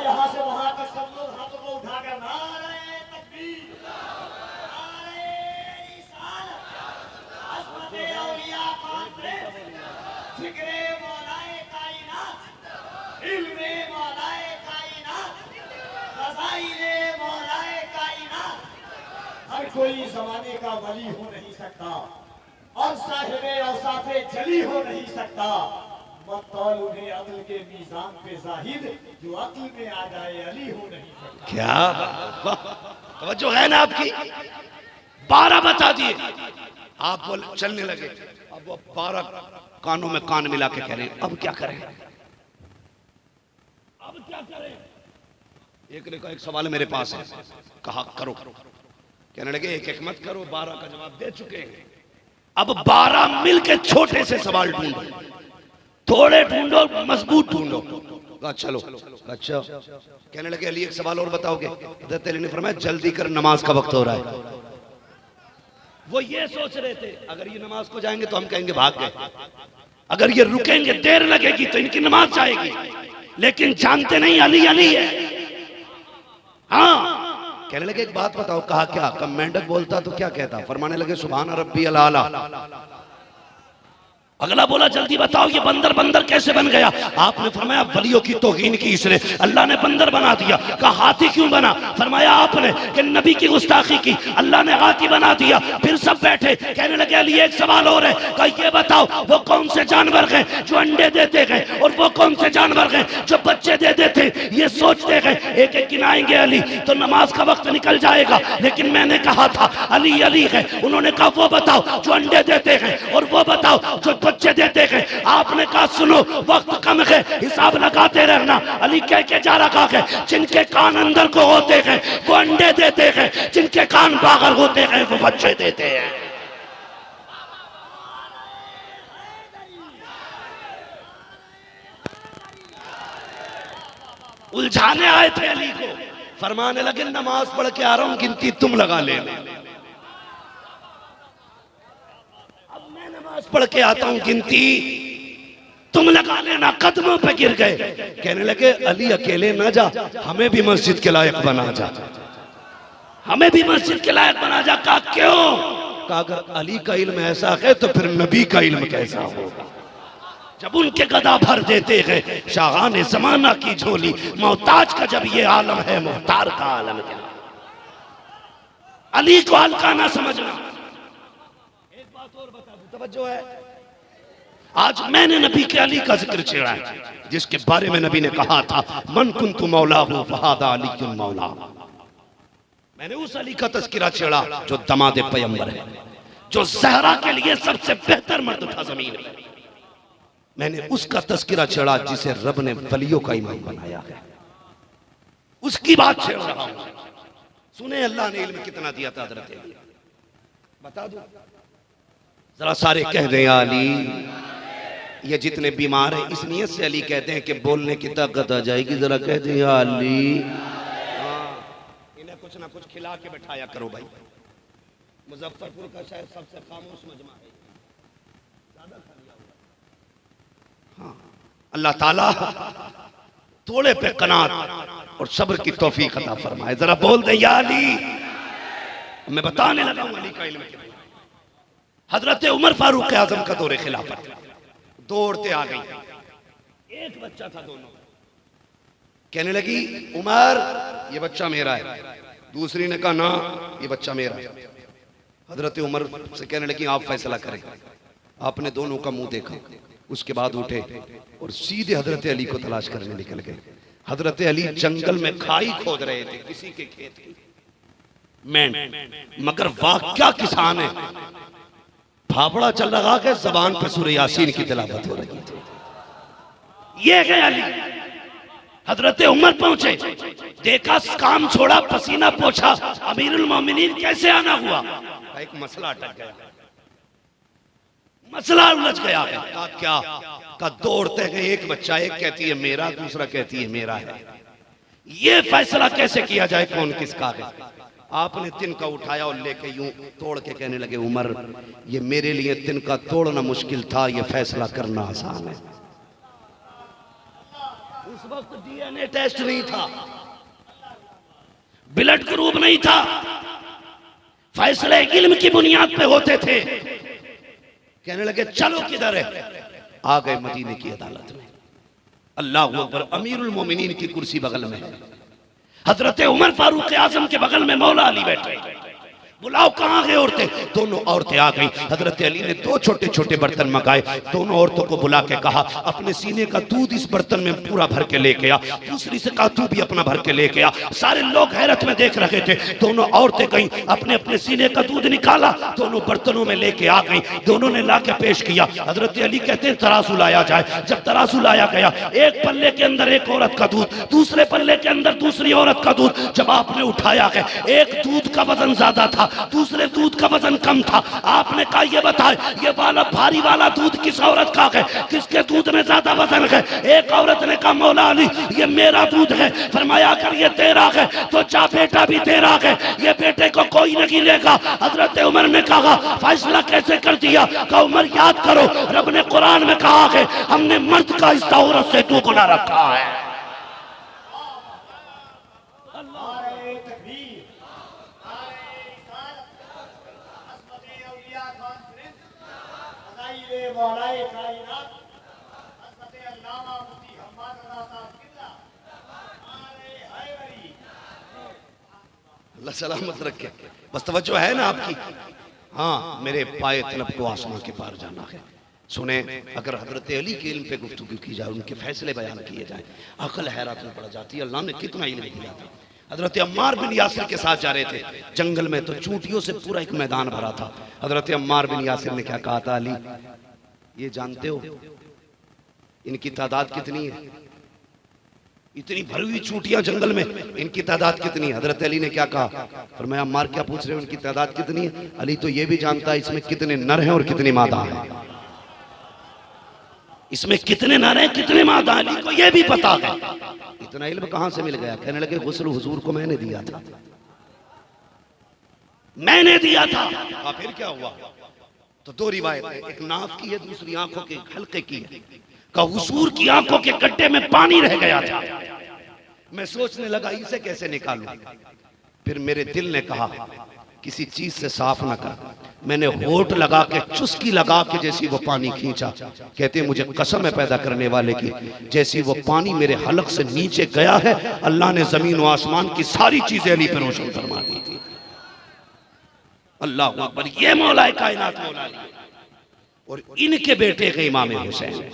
यहाँ से वहां तक सब लोग हाथों को उठाकर नारे तकबीर, नारे रिसालत, अस्मते औलिया कॉन्फ्रेंस, जिक्रे मौलाए कायनात, इल्मे मौलाए कायनात, फज़ाइले मौलाए कायनात। हर कोई जमाने का वली हो नहीं सकता और साहिबे औसाफे जली हो नहीं सकता। मतौल उन्हें अक्ल के मीज़ान पे जाहिद जो अक्ल में आ जाए अली हो नहीं सकता। क्या तवज्जो है ना आपकी। 12 बता दिए, आप बोले चलने लगे। अब वो 12 कानों में कान मिला के कह रहे हैं अब क्या करें, अब क्या करें। एक ने कहा एक सवाल मेरे पास है। कहा करो। कहने लगे एक एक मत करो, 12 का जवाब दे चुके हैं। अब 12 मिलके छोटे से सवाल ढूंढो, थोड़े ढूंढो मजबूत ढूंढो। चलो अच्छा। कहने लगे अली एक सवाल और बताओगे। हज़रत अली ने फरमाया जल्दी कर नमाज का वक्त हो रहा है। वो ये सोच रहे थे अगर ये नमाज को जाएंगे तो हम कहेंगे भाग गए, अगर ये रुकेंगे देर लगेगी तो इनकी नमाज जाएगी। लेकिन जानते नहीं अली अली है। हाँ कहने लगे एक बात बताओ। कहा क्या? कब मेंढक बोलता तो क्या कहता? फरमाने लगे सुभान रब्बी अल आला। अगला बोला जल्दी बताओ ये बंदर बंदर कैसे बन गया? आपने फरमाया वलियों की तौहीन की इसने, अल्लाह ने बंदर बना दिया। कहा हाथी क्यों बना? फरमाया आपने कि नबी की गुस्ताखी की, अल्लाह ने हाथी बना दिया। फिर सब बैठे। कहने लगे अली एक सवाल और है। कहा ये बताओ वो कौन से जानवर हैं जो अंडे देते हैं और वो कौन से जानवर हैं जो बच्चे दे देते? ये सोचते हैं एक एक गिनाएंगे अली तो नमाज का वक्त निकल जाएगा। लेकिन मैंने कहा था अली अली है। उन्होंने कहा वो बताओ जो अंडे देते हैं और वो बताओ जो बच्चे देते हैं। आपने कहा सुनो वक्त कम है, हिसाब लगाते रहना। अली कह के जा रखा है जिनके कान अंदर को होते हैं वो अंडे देते हैं, जिनके कान बाहर होते हैं वो बच्चे देते हैं। उलझाने आए थे अली को। फरमाने लगे नमाज पढ़ के आ रहा हूं, गिनती तुम लगा लेना। अब मैं नमाज पढ़ के आता हूं, गिनती तुम लगा लेना। कदमों पे गिर गए। कहने लगे अली अकेले ना जा, हमें भी मस्जिद के लायक बना जा, हमें भी मस्जिद के लायक बना जा। कहा क्यों? कहा अगर अली का इल्म ऐसा है तो फिर नबी का इल्म कैसा होगा। जब उनके गदा भर देते हैं शाहाने जमाना की झोली, मोहताज का जब ये आलम है, मुख्तार का आलम क्या। अली को हल्का ना समझना। एक बात और बता दूं, तवज्जो है। आज मैंने नबी के अली का जिक्र छेड़ा है, जिसके बारे में नबी ने कहा था मन कुन्तु मौलाहु फहादा अलीयुन मौला। मैंने उस अली का तज़किरा छेड़ा जो दमादे पैगंबर है, जो ज़हरा के लिए सबसे बेहतर मर्द था जमीन में। मैंने उसका तज़किरा छेड़ा जिसे रब ने वलियों का इमाम बनाया है, उसकी बात छेड़ रहा हूं। सुने अल्लाह ने इल्म कितना दिया था हज़रत अली। बता दो जरा, सारे कह दें या अली। ये जितने बीमार हैं इस नियत से अली कहते हैं कि बोलने की ताकत आ जाएगी। जरा कह दें या अली। इन्हें कुछ ना कुछ खिला के बैठाया करो भाई। मुजफ्फरपुर का शायद सबसे खामोश मजमा है। हाँ, अल्लाह ताला थोड़े पे कनात और सब्र की तौफीक अता फरमाए। जरा बोल दे या अली। मैं बताने लगा हूं अली का इल्म कितना। हजरत उमर फारूक आजम का दौरे खिलाफत, दौड़ते आ गई। एक बच्चा था, दोनों कहने लगी उमर ये बच्चा मेरा है। दूसरी ने कहा ना ये बच्चा मेरा है। हजरत उमर से कहने लगी आप फैसला करें। आपने दोनों का मुंह देखा, उसके बाद उठे और सीधे हजरत अली को तलाश करने निकल गए। हजरत अली जंगल में खाई खोद रहे थे किसी के खेत की। मगर वाह क्या किसान है। फाफड़ा चल रहा है, जबान पर सूरह यासीन की तिलावत हो रही थी। ये गए अली। हजरत उमर पहुंचे, देखा काम छोड़ा, पसीना पोछा, अमीरुल मोमिनीन कैसे आना हुआ। एक मसला अटक गया, मसला उलझ गया है। क्या का दौड़ते गए, एक बच्चा, एक कहती है मेरा, दूसरा कहती है मेरा है। ये फैसला कैसे किया जाए कौन किसका है। आपने तिनका उठाया और लेके यूं तोड़ के कहने लगे उमर ये मेरे लिए तिनका तोड़ना मुश्किल था, ये फैसला करना आसान है। उस वक्त डीएनए टेस्ट नहीं था, ब्लड ग्रुप नहीं था, फैसले इल्म की बुनियाद पे होते थे। कहने लगे चलो किधर है। आ गए मदीने की अदालत में। अल्लाह अकबर। अमीरुल मोमिनीन की कुर्सी बगल में है, हजरत उमर फारूक आजम के बगल में मौला अली बैठे। बुलाओ कहां गए औरतें। दोनों औरतें आ गई। हजरत अली ने दो छोटे छोटे बर्तन मंगाए, दोनों औरतों को बुला के कहा अपने सीने का दूध इस बर्तन में पूरा भर के लेके आ। दूसरी से कहा तू भी अपना भर के लेके आ। सारे लोग हैरत में देख रहे थे। दोनों औरतें गई, अपने अपने सीने का दूध निकाला, दोनों बर्तनों में लेके आ गई। दोनों ने ला के पेश किया। हजरत अली कहते हैं तराजू लाया जाए। जब तराजू लाया गया, एक पल्ले के अंदर एक औरत का दूध, दूसरे पल्ले के अंदर दूसरी औरत का दूध। जब आपने उठाया गया, एक दूध का वजन ज्यादा था, दूसरे दूध का वजन कम था। आपने कहा ये बताए ये वाला भारी वाला दूध किस औरत का है, किसके दूध में ज्यादा वजन है। एक औरत ने कहा मौला अली ये मेरा दूध है। फरमाया अगर ये तेरा है तो जा बेटा भी तेरा है, ये बेटे को कोई नहीं लेगा। हजरत उमर ने कहा फैसला कैसे कर दिया। कहा उमर याद करो रब ने कुरान में कहा है हमने मर्द का हिस्सा औरत से दुगुना रखा है। अल्लाह सलामत रखे। बस तवज्जो है ना आपकी। हाँ मेरे पाए तलब को आसमां के पार जाना है। सुने अगर हजरत अली के इल्म पे गुफ्तगू की जाए, उनके फैसले बयान किए जाए, अकल हैरत में पड़ जाती है। अल्लाह ने कितना इल्म दिया था। हजरत अम्मार बिन यासिर के साथ जा रहे थे जंगल में, तो चूंटियों से पूरा एक मैदान भरा था। हजरत अम्मार बिन यासिर ने क्या कहा था अली ये जानते हो इनकी तादाद कितनी है। इतनी भरी हुई चूटियां जंगल में, इनकी तादाद कितनी है। हजरत अली ने क्या कहा, फरमाया अम्मार क्या पूछ रहे हो इनकी तादाद कितनी है। अली तो ये भी जानता है इसमें कितने नर हैं और कितनी मादा है। इसमें कितने नारे कितने मादा अली को यह भी पता है। इतना इल्म कहां से मिल गया? कहने लगे गुस्ल हुजूर को मैंने दिया था, मैंने दिया था। फिर क्या हुआ? तो दो रिवायत है, एक नाक की है, दूसरी आंखों के हल्के की है। का हुजूर की आंखों के गड्ढे में पानी रह गया था। मैं सोचने लगा इसे कैसे निकालूं। फिर मेरे दिल ने कहा किसी चीज से साफ ना कर। मैंने होठ लगा के चुस्की लगा के जैसी वो पानी खींचा, कहते मुझे कसम है पैदा करने वाले की, जैसी वो पानी मेरे हलक से नीचे गया है, अल्लाह ने जमीन और आसमान की सारी चीजें अली पे रोशन फरमा दी थी। अल्लाह अकबर। ये मौलाए कायनात मौला अली और इनके बेटे के इमाम हुसैन,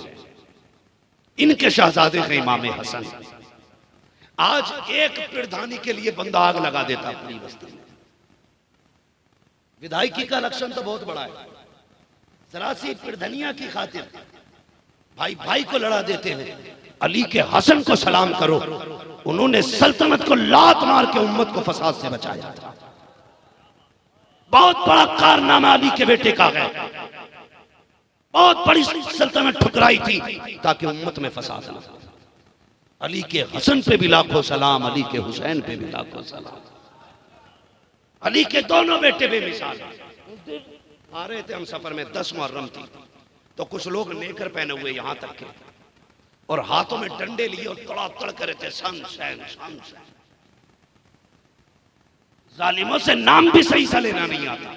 इनके शहजादे के इमाम हसन। आज एक पिरधानी के लिए बंदा आग लगा देता अपनी बस्ती में। विधायकी का लक्षण तो बहुत बड़ा है। जरा सी पिरधनिया की खातिर भाई भाई को लड़ा देते हैं। अली के हसन को सलाम करो, उन्होंने सल्तनत को लात मार के उम्मत को फसाद से बचाया था। बहुत बड़ा कारनामा अली के बेटे का है। बहुत बड़ी सल्तनत ठुकराई थी ताकि उम्मत में फसाद ना। अली के हसन पे भी लाखों सलाम, अली के हुसैन पे भी लाखों सलाम। अली के दोनों बेटे बेमिसाल। आ रहे थे हम सफर में, 10 मुहर्रम थी, तो कुछ लोग नेकर पहने हुए यहां तक के और हाथों में डंडे लिए और तड़ातड़ कर रहे थे, सन सैन सन सैन। जालिमों से नाम भी सही सा लेना नहीं आता।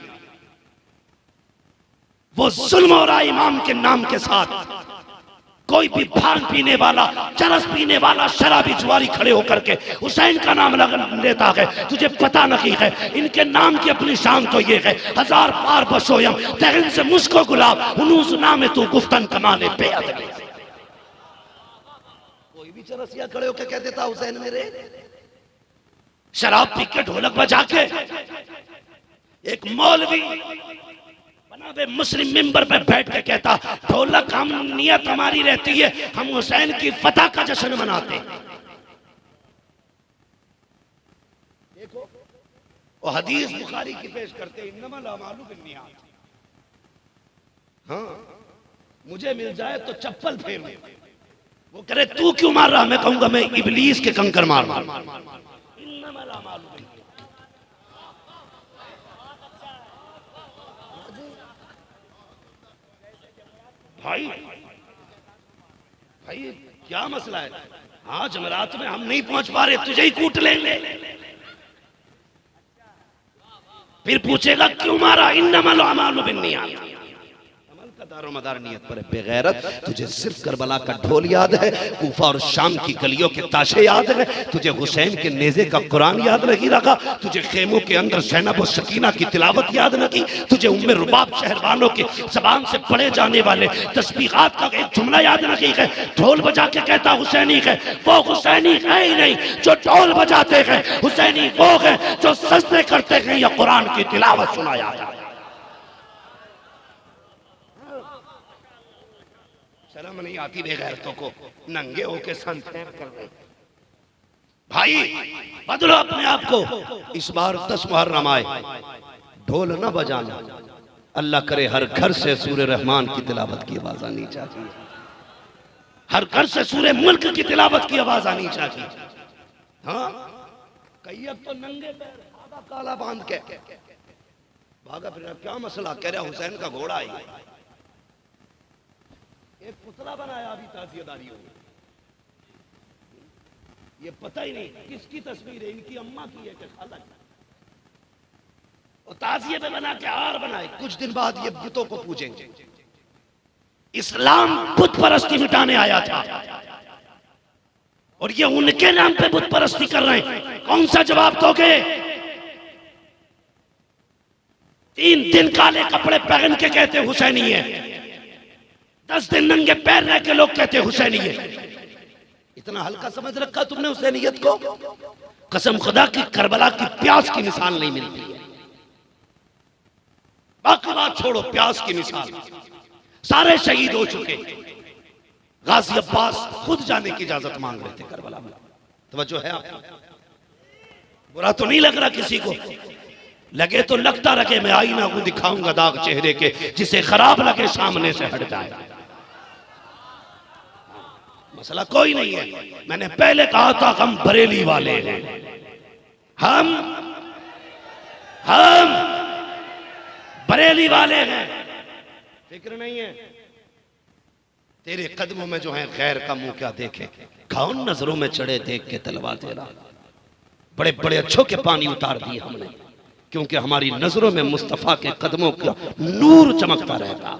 वो जुल्म हो रहा इमाम के नाम के साथ। कोई भी भांग पीने वाला, चरस पीने वाला, शराबी जुआरी खड़े होकर के हुसैन का नाम लेता है। तुझे पता नहीं है इनके नाम की अपनी शान तो ये है, 1000 पार बशोयम तहन से मुझको गुलाब उनूस नाम तू गुफ्तन कमाने पे अदले। कोई भी चरसिया खड़े होकर कह देता हुसैन मेरे। शराब पी के ढोलक बजा के एक मौलवी बनाबे मुस्लिम मिंबर पे बैठ के कहता ढोलक हम नियत हमारी रहती है, हम हुसैन की फतह का जश्न मनाते। देखो वो हदीस बुखारी की पेश करते इन्नमल अमालु बिन्नियात। हाँ मुझे मिल जाए तो चप्पल फेरूं। वो करे तू क्यों मार रहा? मैं कहूंगा मैं इब्लीस के कंकर मार रहा। इन्नमल अमालु भाई भाई क्या मसला है? हाँ जमरात में हम नहीं पहुंच पा रहे, तुझे ही कूट लेंगे। फिर पूछेगा क्यों मारा? इन्नमल अमालु बिन्नियात। अमल का दारोमदार नियत पर है। बेगैरत तुझे सिर्फ करबला का ढोल याद है, कूफा और शाम की गलियों के ताशे याद है, तुझे हुसैन के नेज़े का कुरान याद नहीं रखा, तुझे खेमों के अंदर ज़ैनब और सकीना की तिलावत याद न की, तुझे उम्मे रुबाब शहरवानों के ज़बान से पढ़े जाने वाले तस्बीहात का एक जुमला याद नहीं है। ढोल बजा के कहता हुसैनी है, वो हुसैनी है ही नहीं जो ढोल बजाते हैं, हुसैनी वो है जो सजदे करते हैं या कुरान की तिलावत सुनाया जाए। शर्म नहीं आती बेगैरतों को, नंगे होके सन सैर कर रहे। भाई बदलो अपने आप को। इस बार 10 मुहर्रम आए, ढोल न बजाना। अल्लाह करे हर घर से सूरे रहमान की तिलावत की आवाज आनी चाहिए, हर घर से सूरे मुल्क की तिलावत की आवाज आनी चाहिए। हाँ कई अब तो नंगे पैर आधा काला बांध के भागा फिर। क्या मसला? कह रहा हुसैन का घोड़ा है। एक पुतला बनाया अभी ताजियेदारियों में, ये पता ही नहीं किसकी तस्वीर है, इनकी अम्मा की है कि खाला की। और ताजिये पे बना के हार बनाए। कुछ दिन बाद ये बुतों को पूजेंगे। इस्लाम बुत परस्ती मिटाने आया था और ये उनके नाम पे बुत परस्ती कर रहे हैं। कौन सा जवाब दोगे? 3 दिन काले कपड़े पहन के कहते हुसैनी है, 10 दिन नंगे पैर रह के लोग कहते हुसैनी है। इतना हल्का समझ रखा तुमने हुसैनियत को? कसम खुदा की करबला की प्यास की मिसाल नहीं मिलती है। बाकी बात छोड़ो, प्यास की मिसाल। सारे शहीद हो चुके। गाजी अब्बास खुद जाने की इजाजत मांग रहे थे करबला में। तवज्जो है आपको? बुरा तो नहीं लग रहा किसी को? लगे तो लगता रहे, मैं आईना को दिखाऊंगा दाग चेहरे के, जिसे खराब लगे सामने से हट जाए। मसला कोई नहीं है। मैंने पहले कहा था हम बरेली वाले हैं, हम बरेली वाले हैं, फिक्र नहीं है। तेरे कदमों में जो है गैर का मुंह क्या देखे, कौन नजरों में चढ़े देख के तलवार तेरा। बड़े बड़े अच्छों के पानी उतार दिए हमने, क्योंकि हमारी नजरों में मुस्तफा के कदमों का नूर चमकता रहता।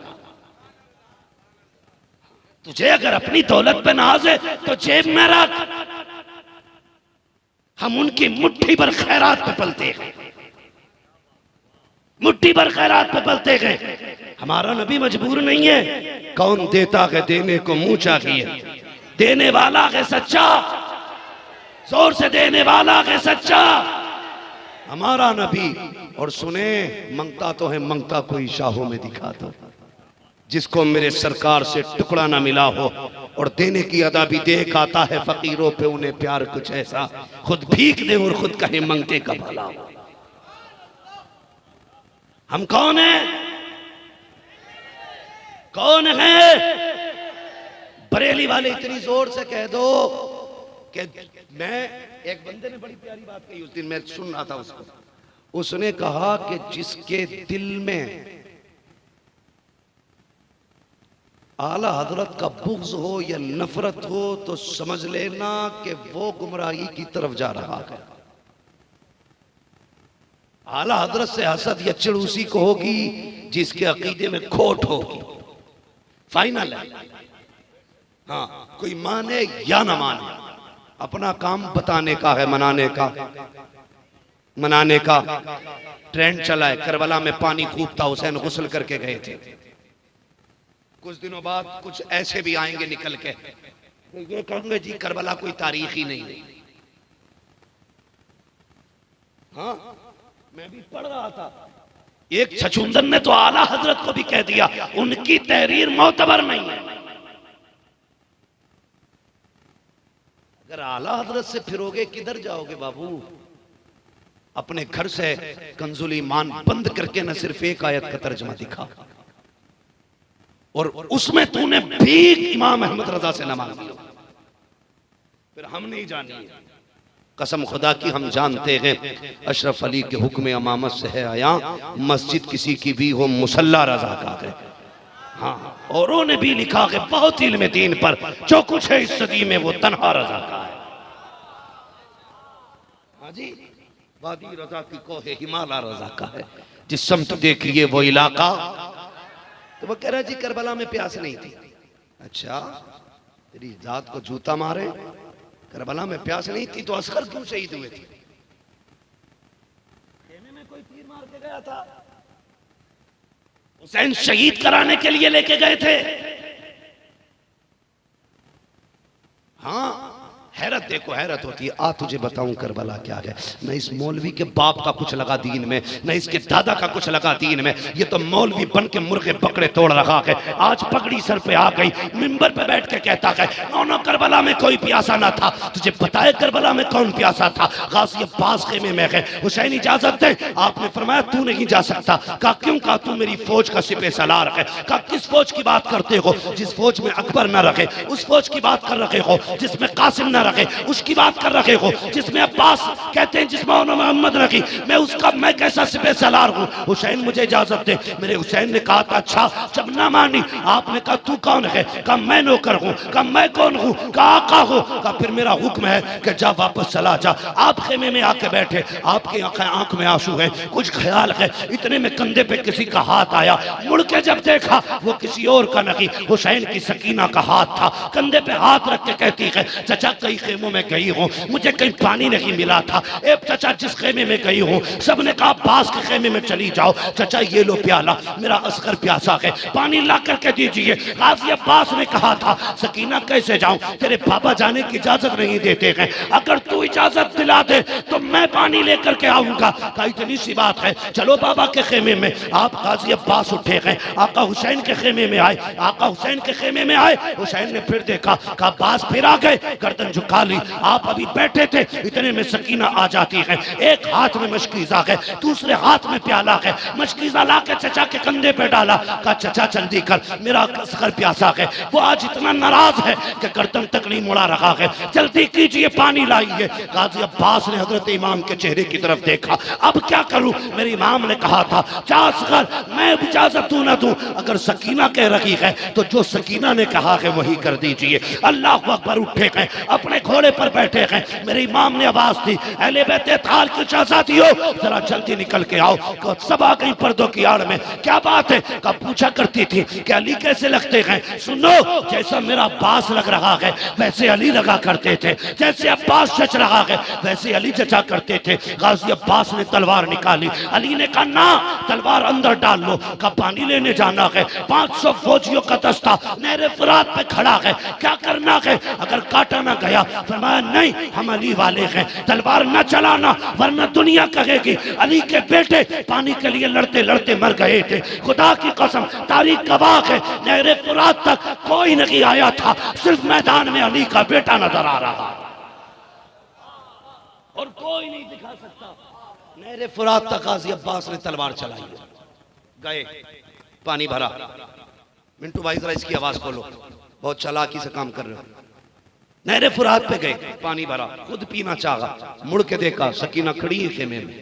तुझे अगर अपनी दौलत पे नाज है तो जेब में रख, हम उनकी मुट्ठी भर खैरात पे पलते हैं, मुट्ठी भर खैरात पे पलते गए। हमारा नबी मजबूर नहीं है, कौन देता है देने को मुंह चाहिए, देने वाला है सच्चा, जोर से देने वाला है सच्चा हमारा नबी। और सुने, मंगता तो है, मंगता कोई शाहों में दिखा दो, जिसको मेरे सरकार से टुकड़ा ना मिला हो, और देने की अदा भी देख आता है फकीरों पे उन्हें प्यार कुछ ऐसा, खुद भीख दे और खुद कहे मंगते का भला हो। हम कौन है, कौन है? बरेली वाले इतनी जोर से कह दो कि मैं, एक बंदे ने बड़ी प्यारी बात कही उस दिन, मैं सुन रहा था उसको, उसने कहा कि जिसके दिल में आला हजरत का बुग़्ज़ हो या नफरत हो तो समझ लेना कि वो गुमराही की तरफ जा रहा है। आला हजरत से हसद या चिड़ उसी को होगी जिसके अकीदे में खोट होगी, फाइनल है। हाँ, कोई माने या ना माने, अपना काम बताने का है, मनाने का, मनाने का। ट्रेंड चला है, करबला में पानी खूब था, हुसैन गुस्ल करके गए थे। कुछ दिनों बाद कुछ ऐसे भी आएंगे निकल के, तो ये कहेंगे जी करबला कोई तारीख ही नहीं है। हाँ, मैं भी पढ़ रहा था, एक छछूंदर ने तो आला हजरत को भी कह दिया उनकी तहरीर मोतबर नहीं है। अगर आला हजरत से फिरोगे किधर जाओगे बाबू? अपने घर से कंजुल ईमान बंद करके न सिर्फ एक आयत का तर्जमा दिखा, और उसमें तूने भीख इमाम अहमद रजा से न मांगी, फिर हम नहीं जानिए। कसम खुदा की हम जानते हैं अशरफ अली के हुक्म अमामत से है आया, मस्जिद किसी की भी हो मुसल्ला रजा का है। हाँ, औरों ने भी लिखा है बहुत इल्म दीन पर, जो कुछ है इस सदी में वो तन्हा रजा का है। हाँ जी, वादी रजा की कोहे हिमालय रजा का है, जिस समत देखिए वो इलाका। तो वो कह रहा जी करबला में प्यास नहीं थी। अच्छा, तेरी जात को जूता मारे, करबला में प्यास नहीं थी तो असगर क्यों शहीद हुए थे? खेमे में कोई तीर मार के गया था, हुसैन शहीद कराने के लिए लेके गए थे। हाँ, हैरत देखो, हैरत होती है। आ तुझे बताऊं करबला क्या है, न इस मौलवी के बाप का कुछ लगा दीन में, न इसके दादा का कुछ लगा दीन में। ये तो मौलवी बन के मुर्गे बकरे तोड़ रहा है। आज पगड़ी सर पे आ गई, मिंबर पे बैठ के कहता है नो करबला में कोई प्यासा ना था। तुझे बताया करबला में कौन प्यासा था? गाजी अब्बास खेमे में है। हुसैन इजाजत दे, आपने फरमाया तू नहीं जा सकता। कहा क्यों? कहा तू मेरी फौज का सिपह सलार है। कहा किस फौज की बात करते हो? जिस फौज में अकबर न रखे, उस फौज की बात कर रहे हो। जिसमें कासिम न रखे, उसकी बात कर रहे हो। जिसमें अब्बास कहते हैं, जिसमें मोहम्मद रखी, मैं उसका, मैं कैसा सिपह सलार हूं? हुसैन मुझे इजाजत दे। मेरे हुसैन ने कहा था अच्छा, जब ना मानी आपने कहा तू कौन है? कहा मैं नौकर हूं। कहा मैं कौन हूं? कहा आका हूं। कहा फिर मेरा हुक्म है कि जा वापस चला जा। आप खेमे में आके बैठे, आपकी आंख में आंसू है, कुछ ख्याल है। इतने में कंधे पे किसी का हाथ आया, मुड़ के जब देखा वो किसी और का नहीं, हुसैन की सकीना का हाथ था। कंधे पे हाथ रख के कहती है चचा कई खेमों में गई हूँ, मुझे कहीं पानी नहीं मिला था। ए चचा जिस खेमे में गई हूँ सबने कहा बास के खेमे में चली जाओ। चचा ये लो प्याला, मेरा असगर प्यासा है, पानी ला करके दीजिए। गाजी अब्बास ने कहा था सकीना कैसे जाऊं, तेरे बाबा जाने की इजाजत नहीं देते हैं, अगर तू इजाजत दिला दे तो मैं पानी लेकर के आऊंगा। कहा इतनी सी बात है, चलो बाबा के खेमे में। आप गाजी अब्बास उठे हैं, आका हुसैन के खेमे में आए। आका हुसैन के खेमे में आए, हुसैन ने फिर देखा, कहा बास फिर आ गए, गर्दन झुका निकाली। आप अभी बैठे थे, इतने में सकीना आ जाती है, एक हाथ में मशकीज़ा है, दूसरे हाथ में प्याला है। मशकीज़ा ला के चचा के कंधे पे डाला, कहा चचा जल्दी कर, मेरा असगर प्यासा है। वो आज इतना नाराज है कि गर्दन तक नहीं मुड़ा रहा है, जल्दी कीजिए पानी लाइए। गाजी अब्बास ने हजरत इमाम के चेहरे की तरफ देखा, अब क्या करूं? मेरे इमाम ने कहा था जा असगर, मैं इजाजत दूं ना दूं, अगर सकीना कह रही है तो जो सकीना ने कहा है वही कर दीजिए। अल्लाह अकबर, उठे हैं, अपने घोड़े पर बैठे हैं। मेरे इमाम ने आवाज दी, अहले बैत ताल की शहजादियों, जरा जल्दी निकल के आओ। सब आ गई पर्दों की आड़ में। क्या बात है? का पूछा करती थी कि अली कैसे लगते हैं। सुनो, जैसा मेरा अब्बास लग रहा है वैसे अली लगा करते थे, जैसे अब्बास जच रहा है वैसे अली जचा करते थे। गाजी अब्बास ने तलवार निकाली, अली ने कहा ना, तलवार अंदर डाल लो। का पानी लेने जाना है, 500 फौजियों का दस्ता नहरे फुरात पे खड़ा है, क्या करना है? अगर काटा ना गया, फरमाया नहीं, हम अली वाले हैं, तलवार न चलाना वरना दुनिया कहेगी अली के बेटे पानी के लिए लड़ते लड़ते मर गए थे। खुदा की कसम, तारीख गवाह है, नहरे फुरात तक कोई नहीं आया था, सिर्फ मैदान में अली का बेटा नजर आ रहा और कोई नहीं दिखा सकता। नहरे फुरात तक गाजी अब्बास ने तलवार चलाई, गए, पानी भरा। मिंटू भाई जरा इसकी आवाज खोलो, बहुत चालाकी से काम कर रहे हो। नहरे फुरात पे गए, पानी भरा, खुद पीना चाहा, मुड़ के देखा सकीना खड़ी है खेमे में।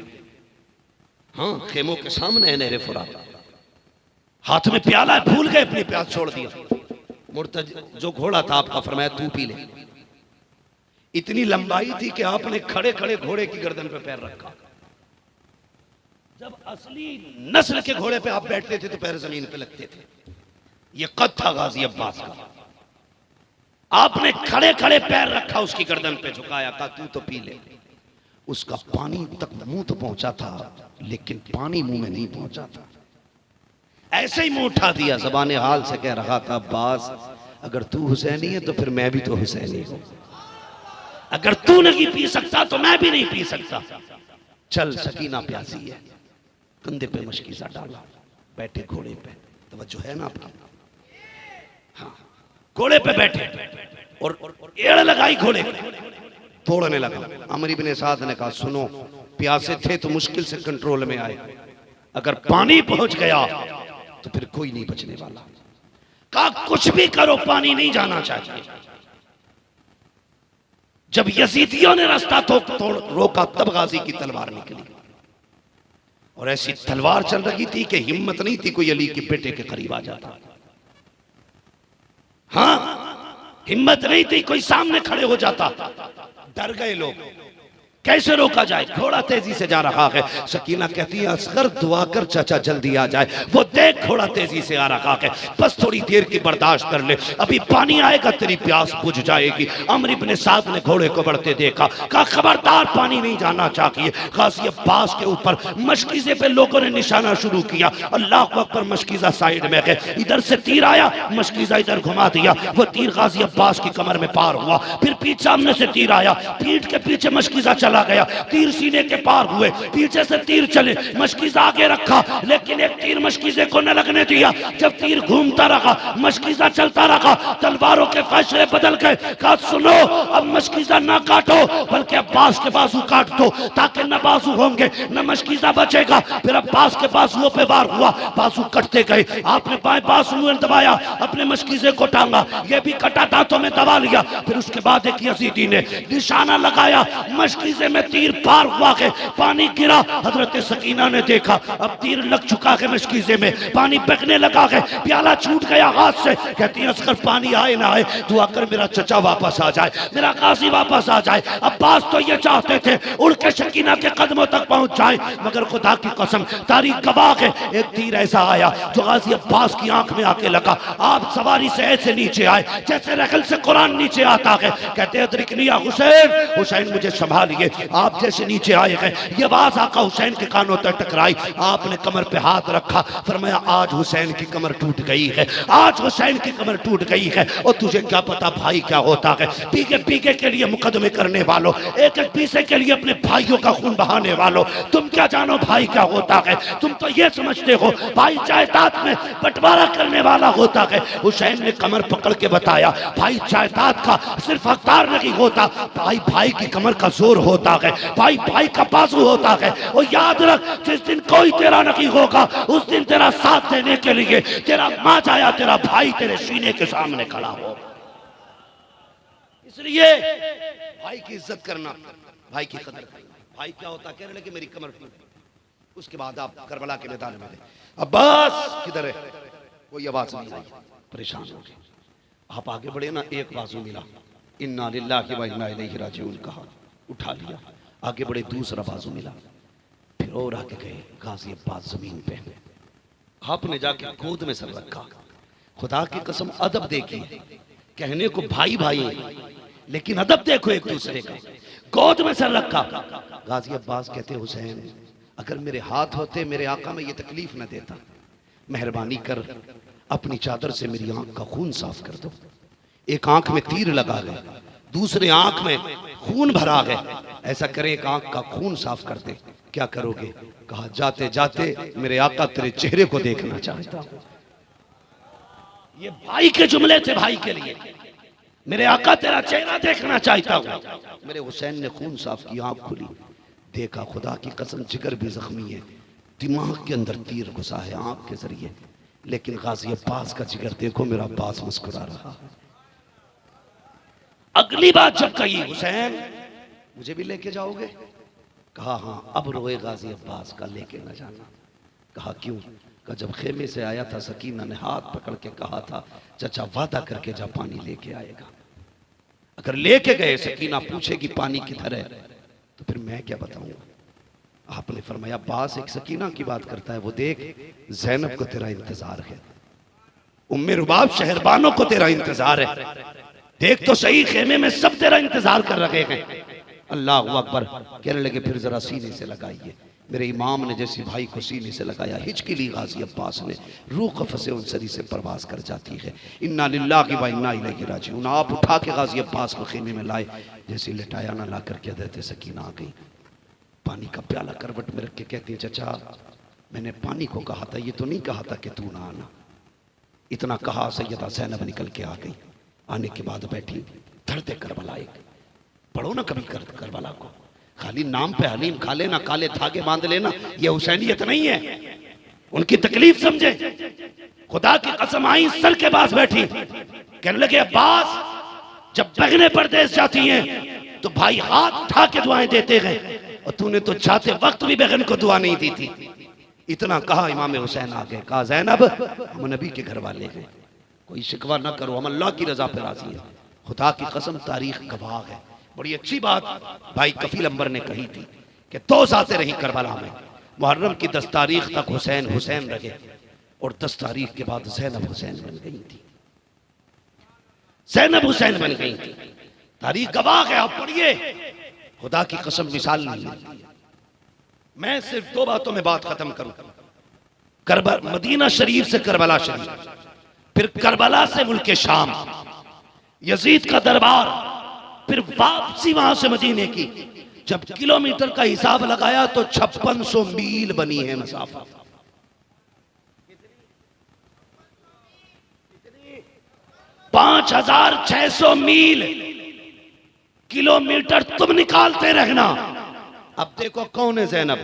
हाँ, खेमों के सामने है नहरे फुरात, हाथ में प्याला है, भूल गए अपनी प्यास छोड़ दिया। मुर्तज जो घोड़ा था आपका, फरमाया तू पी ले। इतनी लंबाई थी कि आपने खड़े खड़े घोड़े की गर्दन पे पैर रखा। जब असली नस्ल के घोड़े पे आप बैठते थे तो पैर जमीन पे लगते थे। ये कद था गाजी अब्बास का। आपने खड़े खड़े पैर रखा, उसकी गर्दन पे झुकाया, कहा तू तो पी ले। उसका पानी तक मुंह तो पहुंचा था, लेकिन पानी मुंह में नहीं पहुंचा था। ऐसे ही मुंह उठा दिया, ज़बाने हाल से कह रहा था अब्बास, अगर तू हुसैनी है तो फिर मैं भी तो हुसैनी हूं, अगर तू नहीं पी सकता तो मैं भी नहीं पी सकता। चल, सकीना प्यासी है, कंधे पे मशकीज़ा डाला, बैठे घोड़े पे, तवज्जो है ना आपकी? हाँ, घोड़े पे बैठे और एड़ लगाई घोड़े पे, तोड़ने लगा। अमर इब्ने साद ने कहा सुनो, प्यासे थे तो मुश्किल से कंट्रोल में आए, अगर पानी पहुंच गया तो फिर कोई नहीं बचने वाला। कहा कुछ भी करो, पानी नहीं जाना चाहिए। जब यजीदियों ने रास्ता तोड़ रोका, तब गाजी की तलवार निकली, और ऐसी तलवार चल रही थी कि हिम्मत नहीं थी कोई अली के बेटे के करीब आ जाता। हाँ, हिम्मत नहीं थी कोई सामने खड़े हो जाता। डर गए लोग, कैसे रोका जाए? घोड़ा तेजी से जा रहा है। सकीना कहती है असगर दुआ कर चाचा जल्दी आ जाए। वो देख घोड़ा तेजी से आ रहा है, बस थोड़ी देर की बर्दाश्त कर ले, अभी पानी आएगा तेरी प्यास बुझ जाएगी। अमर इब्ने साद ने घोड़े को बढ़ते देखा, कहा खबरदार पानी नहीं जाना चाहिए। गाजी अब्बास के ऊपर मशकीज़े पे लोगों ने निशाना शुरू किया। अल्लाह अकबर, मशकीज़ा साइड में है, इधर से तीर आया, मशकीज़ा इधर घुमा दिया, वो तीर गाजी अब्बास की कमर में पार हुआ। फिर पीछे सामने से तीर आया, पीठ के पीछे मशकीज़ा चला गया, तीर सीने के पार हुए, पीछे से तीर चले, मशकीज़ा आगे रखा, लेकिन एक तीर मशकीज़े को न लगने दिया। जब तीर घूमता रहा, मशकीज़ा चलता रहा, तलवारों के फैसले बदल गए। कहा सुनो, अब मशकीज़ा ना काटो, बल्कि अब्बास के बाजू काट दो, ताकि न बाजू होंगे न मशकीज़ा बचेगा। फिर अब्बास के बाजुओं पे वार हुआ, बाजू कटते गए। आपने बाएं बाजू में दबाया, अपने मशकीज़े को टांगा, ये भी कटा, दांतों में दबा लिया। फिर उसके बाद एक यजीदी ने निशाना लगाया, मशकीज़े में तीर पार हुआ है, पानी गिरा। हजरत सकीना ने देखा अब तीर लग चुका है मशकीज़े में, पानी बहने लगा है, प्याला छूट गया हाथ से। कहती है असगर पानी आए ना आए, दुआ कर मेरा चचा वापस आ जाए, मेरा गाजी वापस आ जाए। अब्बास तो ये चाहते थे उड़ के सकीना के कदमों तक पहुंच जाए, मगर खुदा की कसम, तारीख गवाह है, एक तीर ऐसा आया जो गाजी अब्बास की आंख में आके लगा। आप सवारी से ऐसे नीचे आए जैसे रगल से कुरान नीचे आता है। कहते हैं हुसैन, हुसैन मुझे संभालिए, आप जैसे नीचे आए गए, ये आवाज आका हुसैन के कानों तक टकराई। आपने कमर पे हाथ रखा, फरमाया आज हुसैन की कमर टूट गई है, आज हुसैन की कमर टूट गई है। और तुझे क्या पता भाई क्या होता है? पीके पीके के लिए मुकदमे करने वालों, एक एक पीसे के लिए अपने भाइयों का खून बहाने वालों, तुम क्या जानो भाई क्या होता है? तुम तो ये समझते हो भाई जायदाद में बंटवारा करने वाला होता है। हुसैन ने कमर पकड़ के बताया, भाई जायदाद का सिर्फ हकदार नहीं होता, भाई भाई की कमर का जोर होता है, भाई भाई का बाजू होता है। और याद रख, जिस दिन कोई तेरा नहीं होगा उस दिन तेरा साथ देने के लिए तेरा माँ जाया, तेरा भाई तेरे सीने के सामने खड़ा हो। इसलिए भाई की इज्जत करना, भाई की कदर करना। भाई क्या होता? कहने लगे मेरी कमर टूट। उसके बाद आप करबला के मैदान में अब्बास किधर है? कोई आवाज नहीं आई, परेशान हो गए। आप आगे बढ़े ना, एक बाजू मिला, इन्ना लिल्लाहि व इन्ना इलैहि राजिऊन कहा, उठा लिया। आगे बढ़े, दूसरा बाजू मिला, फिर और आगे गए, गाजी अब्बास जमीन पे। आपने जाके गोद में सर रखा। खुदा की कसम अदब देखिए, कहने को भाई भाई लेकिन अदब देखो एक दूसरे का। गोद में सर रखा। गाजी अब्बास कहते, हुसैन अगर मेरे हाथ होते मेरे आका में ये तकलीफ न देता, मेहरबानी कर अपनी चादर से मेरी आंख का खून साफ कर दो। एक आंख में तीर लगा गए, दूसरे आंख में खून भरा गए, ऐसा करें एक आंख का खून साफ कर दे, क्या करोगे? कहा जाते जाते मेरे आका तेरे चेहरे को देखना चाहता हूं। ये भाई के जुमले थे, भाई के लिए, मेरे आका तेरा चेहरा देखना चाहता हूं। मेरे हुसैन ने खून साफ किया, आंख खुली, देखा खुदा की कसम जिगर भी जख्मी है, दिमाग के अंदर तीर घुसा है आंख के जरिए, लेकिन गाजी अब्बास का जिगर देखो, मेरा अब्बास मुस्कुरा रहा है। अगली बात जब कही, हुसैन मुझे भी लेके जाओगे? कहा हाँ, अब रोए गाजी अब्बास का लेके न जाना। कहा क्यों? कहा जब खेमे से आया था सकीना ने हाथ पकड़ के कहा था चाचा वादा करके जा पानी लेके आएगा। अगर लेके गए सकीना पूछेगी पानी किधर है तो फिर मैं क्या बताऊंगा? आपने फरमाया अब्बास एक सकीना की बात करता है, वो देख ज़ैनब को तेरा इंतजार है, उम्मे रुबाब शहरबानों को तेरा इंतजार है, देख तो सही खेमे में सब तेरा इंतजार कर रहे हैं। अल्लाह अकबर। कहने लगे फिर जरा सीने से लगाइए। मेरे इमाम ने जैसे भाई को सीने से लगाया, हिचकी ली गाजी अब्बास ने, रूह कफ़स उनसरी से परवास कर जाती है। इन्ना लिल्लाहि व इन्ना इलैहि राजिऊन। आप उठा के गाजी अब्बास को खेमे में लाए, जैसे लिटाया ना ला करके देते सकीना आ गई, पानी का प्याला करवट में रख के कहती है चचा मैंने पानी को कहा था, ये तो नहीं कहा था कि तू ना आना। इतना कहा सैयदा ज़ैनब निकल के आ गई। आने के बाद बैठी, दर्द करबला एक पढ़ो ना कभी करबला को, खाली नाम पे हलीम खा लेना, काले धागे बांध लेना, ये हुसैनियत नहीं है। उनकी तकलीफ समझे। खुदा की कसम आई सर के पास बैठी, कहने लगे अब्बास जब बहनें परदेश जाती हैं तो भाई हाथ उठा के दुआएं देते हैं, और तूने तो जाते वक्त भी बहन को दुआ नहीं दी थी। इतना कहा इमाम हुसैन आ गए। कहा ज़ैनब हम नबी के घर वाले हैं, कोई शिकवा ना करो, हम अल्लाह की रजा पे राजी है। खुदा की कसम तारीख गवाह है। बड़ी अच्छी बात भाई कफील अंबर ने कही थी कि 2 जाते रही करबला में, मुहर्रम की 10 तारीख तक हुसैन हुसैन रहे और 10 तारीख के बाद ज़ैनब हुसैन बन गई थी। ज़ैनब हुसैन बन गई थी, तारीख गवाह है। आप पढ़िए, खुदा की कसम मिसाल नहीं है। मैं सिर्फ 2 बातों में बात खत्म करूं, मदीना शरीफ से करबला शरीफ, फिर करबला से मुल्क शाम, यजीद का दरबार, फिर वापसी वहां से मदीने की। जब किलोमीटर का हिसाब लगाया तो 5600 मील बनी है मसाफा। 5600 मील, किलोमीटर तुम निकालते रहना। अब देखो कौन है ज़ैनब,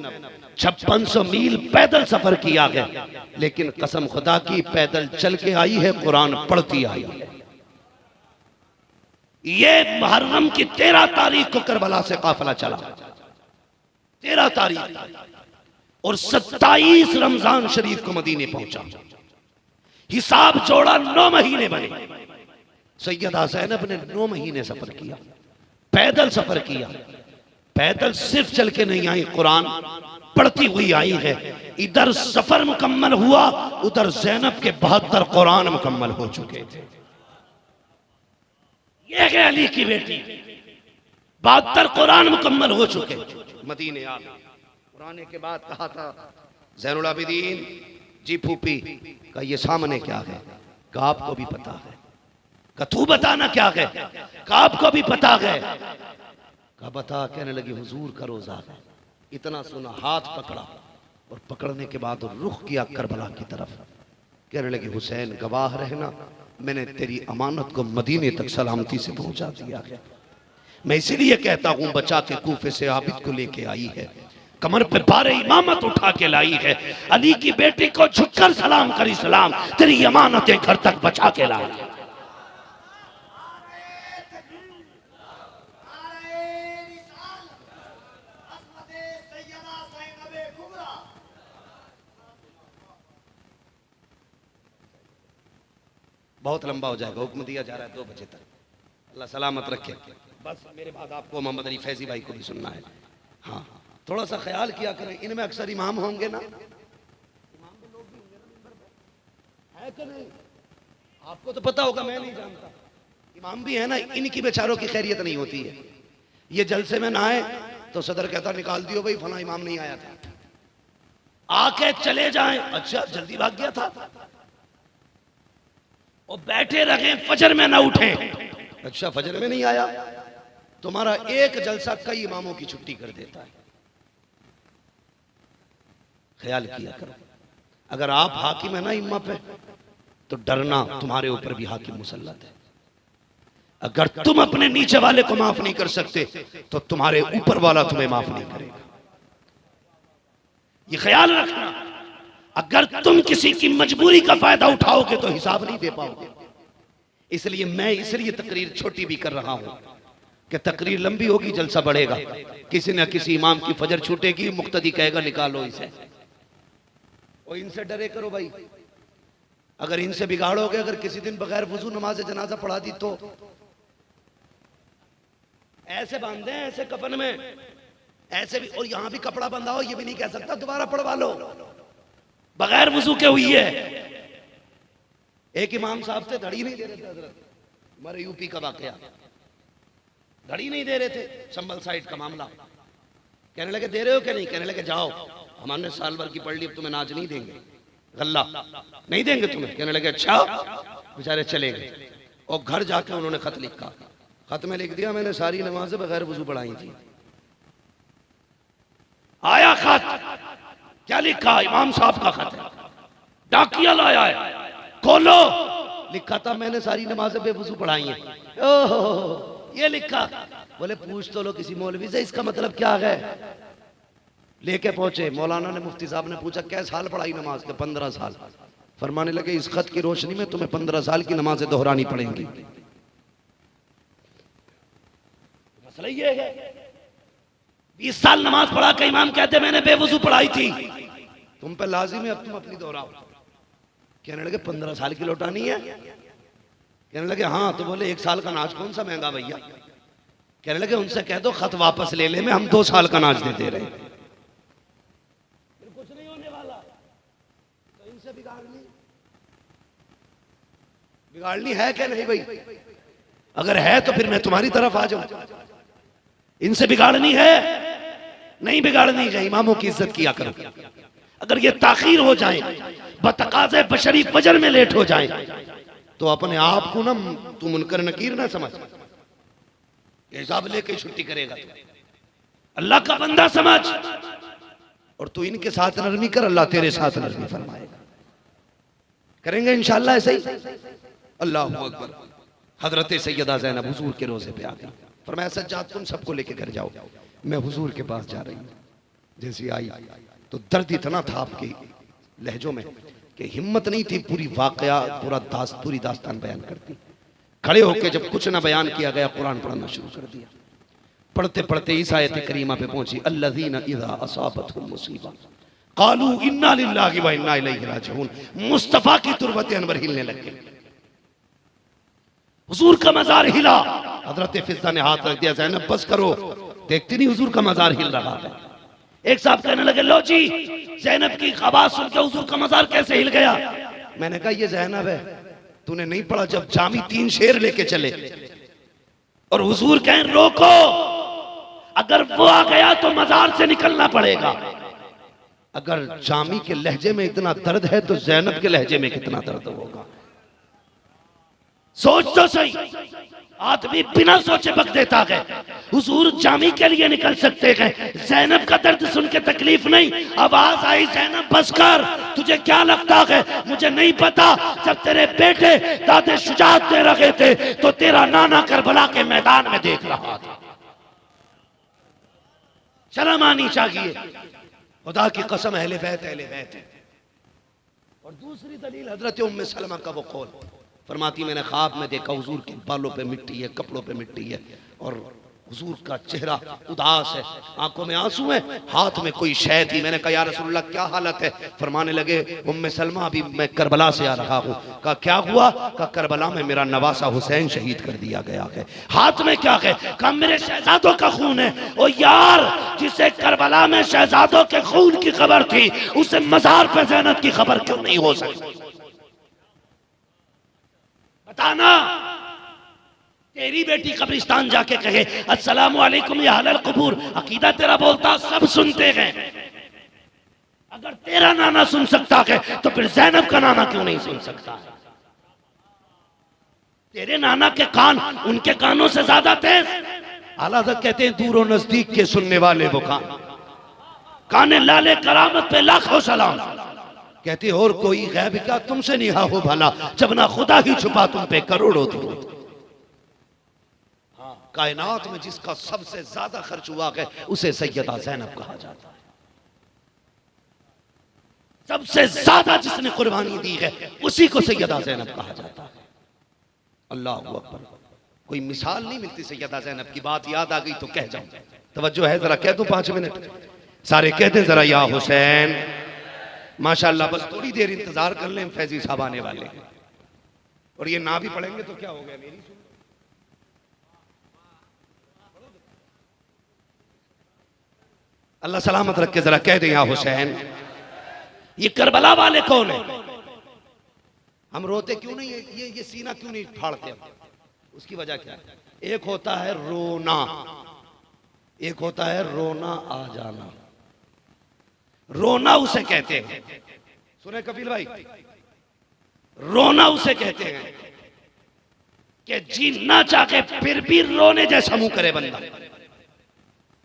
5600 मील पैदल सफर किया गया, लेकिन कसम खुदा की पैदल चल के आई है, कुरान पढ़ती आई है। ये मुहर्रम की 13 तारीख को करबला से काफिला चला, 13 तारीख, और 27 रमजान शरीफ को मदीने पहुंचा। हिसाब जोड़ा 9 महीने बने। सैयदा ज़ैनब ने 9 महीने सफर किया, पैदल सफर किया। पैदल सिर्फ चल के नहीं आई, कुरान पढ़ती हुई आई है। इधर सफर मुकम्मल हुआ, उधर ज़ैनब के 72 कुरान मुकम्मल हो चुके थे। ये है अली की बेटी, 72 कुरान मुकम्मल हो चुके मदीने आ गए। कुरान के बाद कहा था ज़ैनुल आबिदीन जी फूफी का ये सामने क्या है, का आपको भी पता है, का तू बताना क्या है, का आपको भी पता है, का बता। कहने लगी हुजूर का रोजा है। इतना सुना, हाथ पकड़ा और पकड़ने के बाद रुख किया करबला की तरफ। कहने लगी हुसैन गवाह रहना, मैंने तेरी अमानत को मदीने तक सलामती से पहुंचा दिया है। मैं इसीलिए कहता हूं बचा के कूफे से आबिद को लेके आई है, कमर पे भारे इमामत उठा के लाई है, अली की बेटी को झुककर सलाम करी सलाम, तेरी अमानतें घर तक बचा के लाई। बहुत लंबा हो जाएगा, हुक्म दिया जा रहा है 2 बजे तक। अल्लाह सलामत रखे। बस मेरे बाद आपको मोहम्मद अली फैजी भाई को भी सुनना है। हाँ, थोड़ा सा ख्याल किया करें, इनमें अक्सर इमाम होंगे ना, इमाम के लोग भी होंगे ना, है कि नहीं? आपको तो पता होगा, मैं नहीं जानता। इमाम भी है ना, इनकी बेचारों की खैरियत नहीं होती है। ये जलसे में ना आए तो सदर कहता निकाल दियो भाई, फला इमाम नहीं आया था। आके चले जाएं, अच्छा जल्दी भाग गया था, और बैठे रहे फजर में ना उठे, अच्छा फजर में नहीं आया, तुम्हारा एक जलसा कई इमामों की छुट्टी कर देता है। ख्याल किया करो, अगर आप हाकिम है ना इम्मा पे, तो डरना तुम्हारे ऊपर भी हाकिम मुसल्लत है। अगर तुम अपने नीचे वाले को माफ नहीं कर सकते तो तुम्हारे ऊपर वाला तुम्हें माफ नहीं करेगा। ये ख्याल रखना, अगर तुम किसी की मजबूरी का फायदा उठाओगे तो हिसाब नहीं दे पाओगे। इसलिए मैं तकरीर छोटी भी कर रहा हूं कि तकरीर लंबी होगी, जलसा बढ़ेगा। किसी न किसी इमाम की फजर छूटेगी, मुक्तदी कहेगा निकालो इसे। और इनसे डरे करो भाई, अगर इनसे बिगाड़ोगे, अगर किसी दिन बगैर वजू नमाज जनाजा पढ़ा दी तो ऐसे बांधे ऐसे कफन में, ऐसे भी, और यहां भी कपड़ा बंधा हो, ये भी नहीं कह सकता दोबारा पढ़वा लो, बगैर वजू के हुई है। एक इमाम साहब थे, धड़ी नहीं दे रहे थे हजरत, हमारे यूपी का वाकया, धड़ी नहीं दे रहे थे, संभल साइड का मामला। कहने लगे दे रहे हो क्या नहीं? कहने लगे जाओ, हमारे साल भर की पढ़ ली, अब तुम्हें नाज नहीं देंगे, गल्ला नहीं देंगे तुम्हें। कहने लगे अच्छा, बेचारे चले गए। और घर जाके उन्होंने खत लिखा, खत में लिख दिया मैंने सारी नमाजें बगैर वजू पढ़ाई थी। आया खत, क्या लिखा? इमाम साहब का खत है, डाकिया लाया है, खोलो, लिखा था मैंने सारी नमाजें बेवजू पढ़ाई हैं। ओहो, ये लिखा। बोले पूछ तो लो किसी मौलवी से, इसका मतलब क्या है? लेके पहुंचे, मौलाना ने, मुफ्ती साहब ने पूछा क्या साल पढ़ाई नमाज के? 15 साल। फरमाने लगे इस खत की रोशनी में तुम्हें 15 साल की नमाजें दोहरानी पड़ेंगी। मसला ये है, 20 साल नमाज पढ़ा के इमाम कहते मैंने बेवजू पढ़ाई थी, तुम पे लाजिम है अब तुम अपनी दोहराओ। कहने लगे 15 साल की लौटानी है? कहने लगे हाँ। तो बोले 1 साल का नाज कौन सा महंगा भैया? कहने लगे उनसे कह दो खत वापस ले ले, में हम 2 साल का नाज दे रहे हैं। कुछ नहीं होने वाला, तो इनसे बिगाड़नी है क्या नहीं भाई? अगर है तो फिर मैं तुम्हारी तरफ आ जाऊं। इनसे बिगाड़नी है? नहीं बिगाड़नी है। इमामों की इज्जत किया करो। अगर ये ताखीर हो जाए, बतकाज़े बशरी फजर में लेट हो जाए, तो अपने आप को ना तू मुनकर नकीर ना समझ, हिसाब लेके छुट्टी करेगा तू, अल्लाह का बंदा समझ, और तू इनके साथ नरमी कर, अल्लाह तेरे साथ नरमी फरमाएगा। करेंगे इंशाअल्लाह ऐसे ही। अल्लाहु अकबर। हजरत सैयदा ज़ैनब हुजूर के रोजे पे आ गई, फरमाया सज्जाद तुम सबको लेके घर जाओ, मैं हुजूर के पास जा रही हूँ। जैसी आई तो दर्द इतना था आपके लहजों में कि हिम्मत नहीं थी पूरी वाकया पूरी दास्तान बयान करती। खड़े होकर जब कुछ ना बयान किया गया, कुरान पढ़ना शुरू कर दिया। पढ़ते पढ़ते इस आयत करीमा पे पहुंची, अल्लज़ीना इज़ा असाबतहुम मुसीबा क़ालू इन्ना लिल्लाहि व इन्ना इलैहि राजिऊन। मुस्तफा की तुरबत अनवर हिलने लग गई, हुजूर का मजार हिला। हजरत फिज़ा ने हाथ रख दिया, ज़ैनब बस करो, देखती नहीं हुजूर का मजार हिल रहा है। एक साहब कहने लगे लो जी, ज़ैनब की आवाज सुन के हुजूर का मजार कैसे हिल गया? मैंने कहा ये ज़ैनब है, तूने नहीं पढ़ा जब जामी 3 शेर लेके चले और हुजूर कहें रोको, अगर वो आ गया तो मजार से निकलना पड़ेगा। अगर जामी के लहजे में इतना दर्द है तो ज़ैनब के लहजे में कितना दर्द होगा। सोच तो सही, आदमी बिना सोचे बक देता है। हुजूर जामी के लिए निकल सकते हैं, ज़ैनब का दर्द सुन के तकलीफ नहीं। आवाज आई, ज़ैनब बस कर, तुझे क्या लगता है मुझे नहीं पता। जब तेरे बेटे दादे शुजात दे रहे थे तो तेरा नाना करबला के मैदान में देख रहा था। शर्म आनी चाहिए। खुदा की कसम अहले बैत है। और दूसरी दलील हजरत उम्मे सलमा का वो कौल, फरमाती मैंने ख्वाब में देखा हुजूर के बालों पे मिट्टी है, कपड़ों पे मिट्टी है और हुजूर का चेहरा उदास है, आंखों में आंसू है, हाथ में कोई शय थी। मैंने कहा या रसूलुल्लाह क्या हालत है? फरमाने लगे उम्मे सलमा अभी मैं करबला से आ रहा हूँ। कहा क्या हुआ? कहा करबला में मेरा नवासा हुसैन शहीद कर दिया गया है। हाथ में क्या है? कहा मेरे शहजादों का खून है। ओ यार, जिसे करबला में शहजादों के खून की खबर थी उसे मजार पे ज़ैनब की खबर क्यों नहीं हो सकती? बताना। तेरी बेटी कब्रिस्तान जाके कहे अस्सलामु अलैकुम या अहलल कुबूर, अकीदा तेरा बोलता सब सुनते हैं। अगर तेरा नाना सुन सकता है तो फिर ज़ैनब का नाना क्यों नहीं सुन सकता? तेरे नाना के कान उनके कानों से ज्यादा तेज। आला हज़रत कहते हैं दूर और नजदीक के सुनने वाले वो कान लाले करामत पे लाखों सलाम। कहते और कोई गैब क्या तुमसे निहा हो भला, जब ना खुदा ही छुपा तुम पे करोड़ों दुरूद। कायनात में जिसका सबसे ज्यादा खर्च हुआ है उसे सैयदा ज़ैनब कहा जाता है। सबसे ज्यादा जिसने कुर्बानी दी है उसी को सैयदा ज़ैनब कहा जाता है। अल्लाह अकबर। कोई मिसाल नहीं मिलती सैयदा ज़ैनब की। बात याद आ गई तो कह जाऊं, तवज्जो है जरा, कह दूं 5 मिनट सारे कहते जरा या हुसैन। माशाअल्लाह, बस थोड़ी देर इंतजार कर लें, फैजी साहब आने वाले हैं। और ये ना भी पढ़ेंगे तो क्या हो गया, मेरी सुन। अल्लाह सलामत रख के जरा कह दें या हुसैन। ये करबला वाले कौन है? हम रोते क्यों नहीं है? ये सीना क्यों नहीं फाड़ते? उसकी वजह क्या है? एक होता है रोना, एक होता है रोना आ जाना। रोना उसे कहते हैं, सुने कपिल भाई, रोना उसे कहते हैं कि जी ना चाहे फिर भी रोने जैसा मुंह करे बंदा।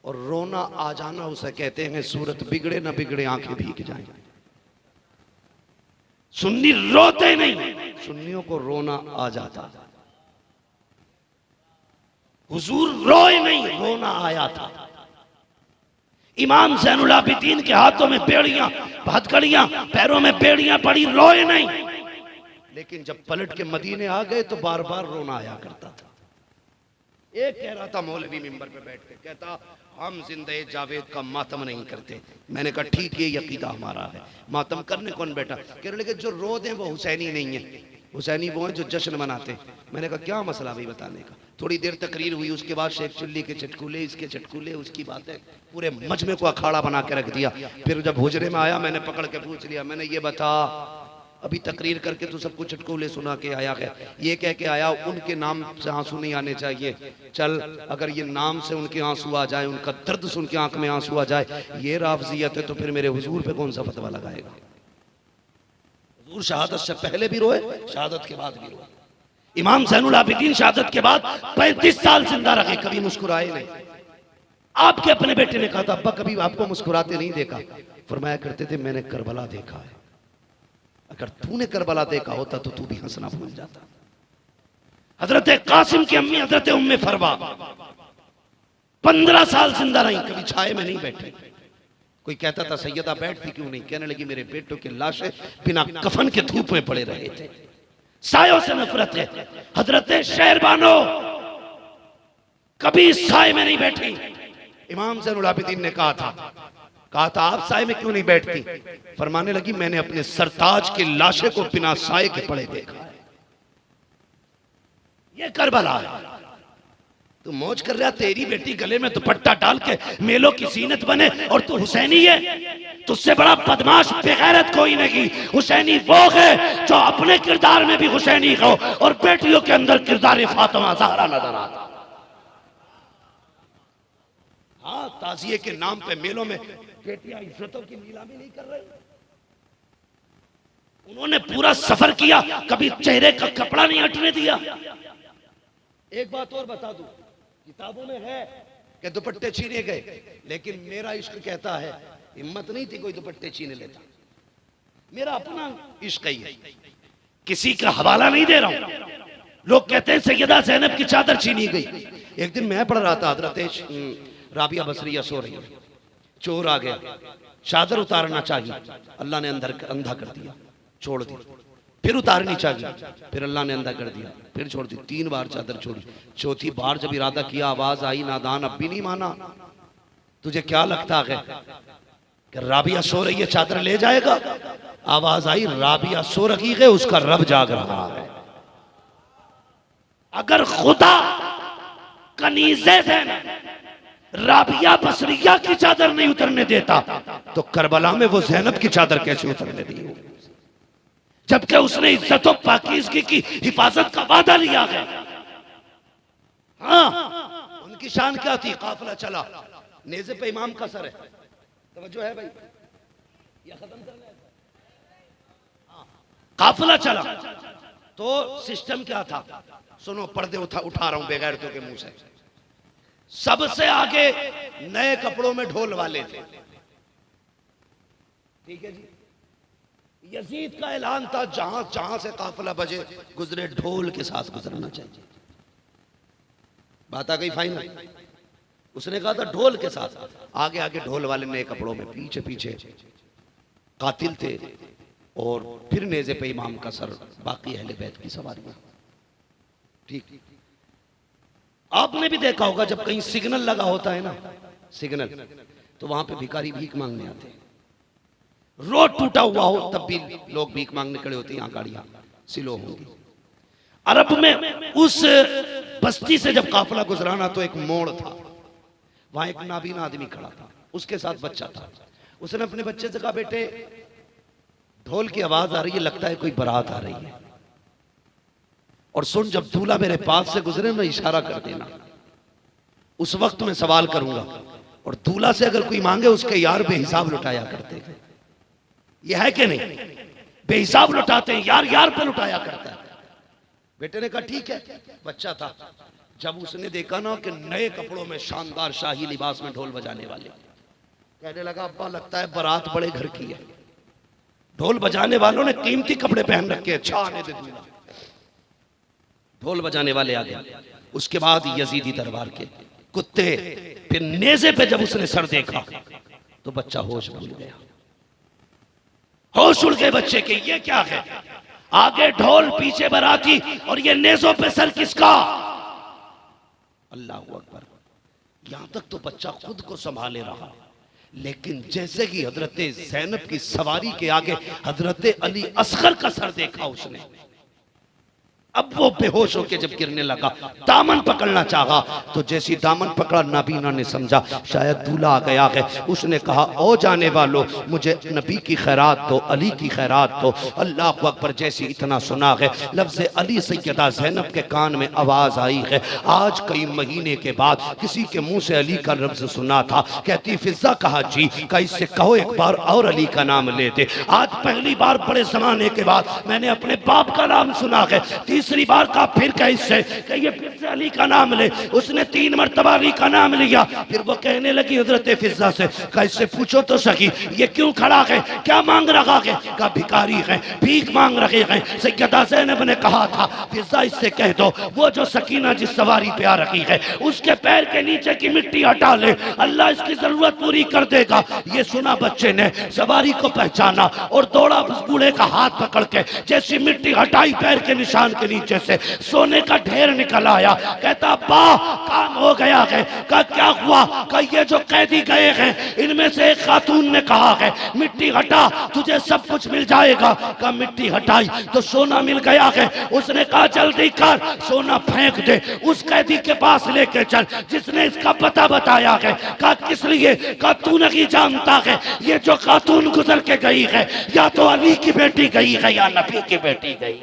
और रोना आ जाना उसे कहते हैं सूरत बिगड़े ना बिगड़े आंखें भीग जाएं। सुन्नी रोते नहीं, सुन्नियों को रोना आ जाता। हुजूर रोए नहीं, रोना आया था। इमाम ज़ैनुल आबिदीन के हाथों में बेड़ियां, हथकड़ियां, पैरों में बेड़ियां पड़ी, रोए नहीं। लेकिन जब पलट के मदीने आ गए तो बार बार रोना आया करता था। एक कह रहा था मौलवी मिंबर पे बैठ के, कहता हम जिंदे जावेद का मातम नहीं करते। मैंने कहा ठीक है, ये अकीदा हमारा है। मातम करने कौन बैठा? कहने लगे जो रो दे वो हुसैनी नहीं है, हुसैनी वो है जो जश्न मनाते। मैंने कहा क्या मसला भाई बताने का? थोड़ी देर तकरीर हुई, उसके बाद शेख चिल्ली के चटकुले, इसके चटकुले, उसकी बातें, पूरे मजमे को अखाड़ा बना के रख दिया। फिर जब हुजरे में आया मैंने पकड़ के पूछ लिया, मैंने ये बता अभी तकरीर करके तो सबको चटकुले सुना के आया है, ये कह के आया उनके नाम से आंसू नहीं आने चाहिए। चल अगर ये नाम से उनके आंसू आ जाए, उनका दर्द सुन के आंख में आंसू आ जाए, ये राफजियत है, तो फिर मेरे हुजूर पे कौन सा फतवा लगाएगा? हुजूर शहादत से पहले भी रोए, शहादत के बाद भी रोए। इमाम ज़ैनुल आबिदीन शहादत के बाद 35 साल जिंदा रहे, कभी मुस्कुराए नहीं। आपके अपने बेटे ने कहा था अब्बा कभी आपको मुस्कुराते नहीं देखा। फरमाया करते थे मैंने करबला देखा है, अगर तूने करबला देखा होता तो तू भी हंसना भूल जाता। हजरत कासिम की अम्मी हजरत उम्मे फरवा 15 साल जिंदा रही, कभी छाए में नहीं बैठी। कोई कहता था सैयदा बैठती क्यों नहीं? कहने लगी मेरे बेटों के लाशें बिना कफन के धूप में पड़े रहे थे, सायों से नफरत है। हजरत शहरबानो कभी साए में नहीं बैठी। इमाम ज़ैनुल आबिदीन ने कहा था आप साए में क्यों नहीं बैठती? फरमाने लगी मैंने अपने सरताज के लाशे को बिना साए के पड़े देखा है। ये करबला है। तू मौज कर रहा, तेरी बेटी गले में दुपट्टा डाल के मेलों की जीनत बने और तू हुसैनी है? तुझसे बड़ा बदमाश बेगैरत कोई नहीं। हुसैनी वो है जो अपने किरदार में भी हुसैनी हो और बेटियों के अंदर किरदार फातिमा ज़हरा नजर आता। हाँ, ताजिए के नाम पे मेलों में बेटियां इज्जतों की नीलामी नहीं कर रही। उन्होंने पूरा सफर किया, कभी चेहरे का कपड़ा नहीं हटने दिया। एक बात और बता दूं, किताबों में है कि दुपट्टे छीने गए, लेकिन मेरा इश्क कहता है हिम्मत नहीं थी कोई दुपट्टे छीने लेता। मेरा अपना इश्क ही है, किसी का हवाला नहीं दे रहा हूं। लोग कहते हैं सैयदा ज़ैनब की चादर छीनी गई। एक दिन मैं पढ़ रहा था, हजरत राबिया बसरिया सो रही है, चोर आ गया, चादर उतारना चाहिए, अल्लाह ने अंदर अंधा कर दिया, छोड़ दी। फिर उतारनी चाहिए, फिर अल्लाह ने अंधा कर दिया, फिर छोड़ दी। 3 बार चादर छोड़ी। चौथी बार जब इरादा किया, आवाज आई, नादान अब भी नहीं माना। तुझे क्या लगता है कि राबिया सो रही है चादर ले जाएगा? आवाज आई, राबिया सो रही है, उसका रब जाग रहा है। अगर खुदा कनीज़े ज़ैनब राबिया बसरिया की चादर नहीं उतरने देता तो करबला में वो ज़ैनब की चादर कैसे उतरने दी हो? जबकि उसने इज्जत और पाकीज़गी की हिफाजत का वादा लिया है। हाँ, उनकी शान क्या थी? काफिला चला, नेज़े पे इमाम का सर है, तवज्जो है भाई, या खत्म करना है? काफिला चला तो सिस्टम क्या था? सुनो, पर्दे उठा रहा हूं बेगैरतों के मुंह से। सबसे आगे नए कपड़ों में ढोल वाले थे, ठीक है जी। यजीद का ऐलान था, जहां जहां से काफिला बजे गुजरे ढोल के साथ गुजरना चाहिए। बात आ गई फाइनल। उसने कहा था ढोल के साथ, आगे आगे ढोल वाले नए कपड़ों में, पीछे पीछे कातिल थे, और फिर नेज़े पे इमाम का सर, बाकी अहले बैत की सवारियां। ठीक, आपने भी देखा होगा जब कहीं सिग्नल लगा होता है ना, सिग्नल, तो वहां पे भिखारी भीख मांगने आते हैं। रोड टूटा हुआ हो तब भी लोग भीख मांगने खड़े होते हैं। यहाँ गाड़ियां स्लो होंगी। अरब में उस बस्ती से जब काफिला गुजराना तो एक मोड़ था, वहां एक नाबीना आदमी खड़ा था, उसके साथ बच्चा था। उसने अपने बच्चे से कहा, बेटे ढोल की आवाज आ रही है, लगता है कोई बारात आ रही है, और सुन, जब दूल्हा मेरे पास से गुजरे ना इशारा कर देना, उस वक्त मैं सवाल करूंगा, और दूल्हा से अगर कोई मांगे उसके यार बेहिसाब लुटाया करते हैं। यह है कि नहीं? बेहिसाब लुटाते हैं, यार यार पे लुटाया करता है। बेटे ने कहा ठीक है। बच्चा था, जब उसने देखा ना कि नए कपड़ों में शानदार शाही लिबास में ढोल बजाने वाले, कहने लगा अब्बा लगता है बारात बड़े घर की है। ढोल बजाने वालों ने कीमती कपड़े पहन रखे हैं, अच्छा आने दे दूल्हा। ढोल बजाने वाले आ गए। उसके बाद यजीदी दरबार के कुत्ते, फिर नेज़े पे जब उसने सर देखा तो बच्चा होश भूल गया। होश उड़ गए बच्चे के, ये क्या है? आगे ढोल, पीछे बाराती, और ये नेज़ों पे सर किसका? अल्लाह अकबर। यहां तक तो बच्चा खुद को संभाले रहा, लेकिन जैसे ही हजरत ज़ैनब की सवारी के आगे हजरत अली असगर का सर देखा उसने, अब वो बेहोश होकर जब गिरने लगा, दामन पकड़ना चाहा, तो जैसी दामन पकड़ा नाबीना ने समझा शायद दूल्हा आ गया है। उसने कहा, ओ जाने वालों, मुझे नबी की खैरात दो, अली की खैरात दो। अल्लाह अकबर। जैसी इतना सुना है, लफ्ज़ अली सैयदा ज़ैनब के कान में आवाज़ आई है। आज कई महीने के बाद किसी के मुंह से अली का लफ्ज़ सुना था। कहती फिजा कहा जी, का इससे कहो एक बार और अली का नाम लेते। आज पहली बार बड़े जमाने के बाद मैंने अपने बाप का नाम सुना है। तीसरी बार का फिर कैसे कि ये फिर से अली का नाम ले। उसने 3 मरतबा अली का नाम लिया। फिर वो कहने लगी हजरत फिजा से, कैसे पूछो तो सही, ये क्यों खड़ा है, क्या मांग रहा है? का भिखारी है, भीख मांग रहे हैं। सैयदा ज़ैनब ने कहा था, फिजा इससे कह दो वो जो सकीना जिस सवारी पे आ रही है उसके पैर के नीचे की मिट्टी हटा ले, अल्लाह इसकी जरूरत पूरी कर देगा। ये सुना बच्चे ने, सवारी को पहचाना और दौड़ा उस बूढ़े का हाथ पकड़ के, जैसी मिट्टी हटाई पैर के निशान के नीचे से सोने का ढेर निकल आया। कहता अब्बा काम हो गया है। का क्या हुआ? का ये जो कैदी गए हैं इनमें से एक खातून ने कहा है मिट्टी हटा तुझे सब कुछ मिल जाएगा। का मिट्टी हटाई तो सोना मिल गया है। उसने कहा जल्दी कर, सोना फेंक दे, उस कैदी के पास लेके चल जिसने इसका पता बताया है। का किस लिए? का तू नहीं जानता है ये जो खातून गुजर के गई है या तो अली की बेटी गई है या नबी की बेटी गई।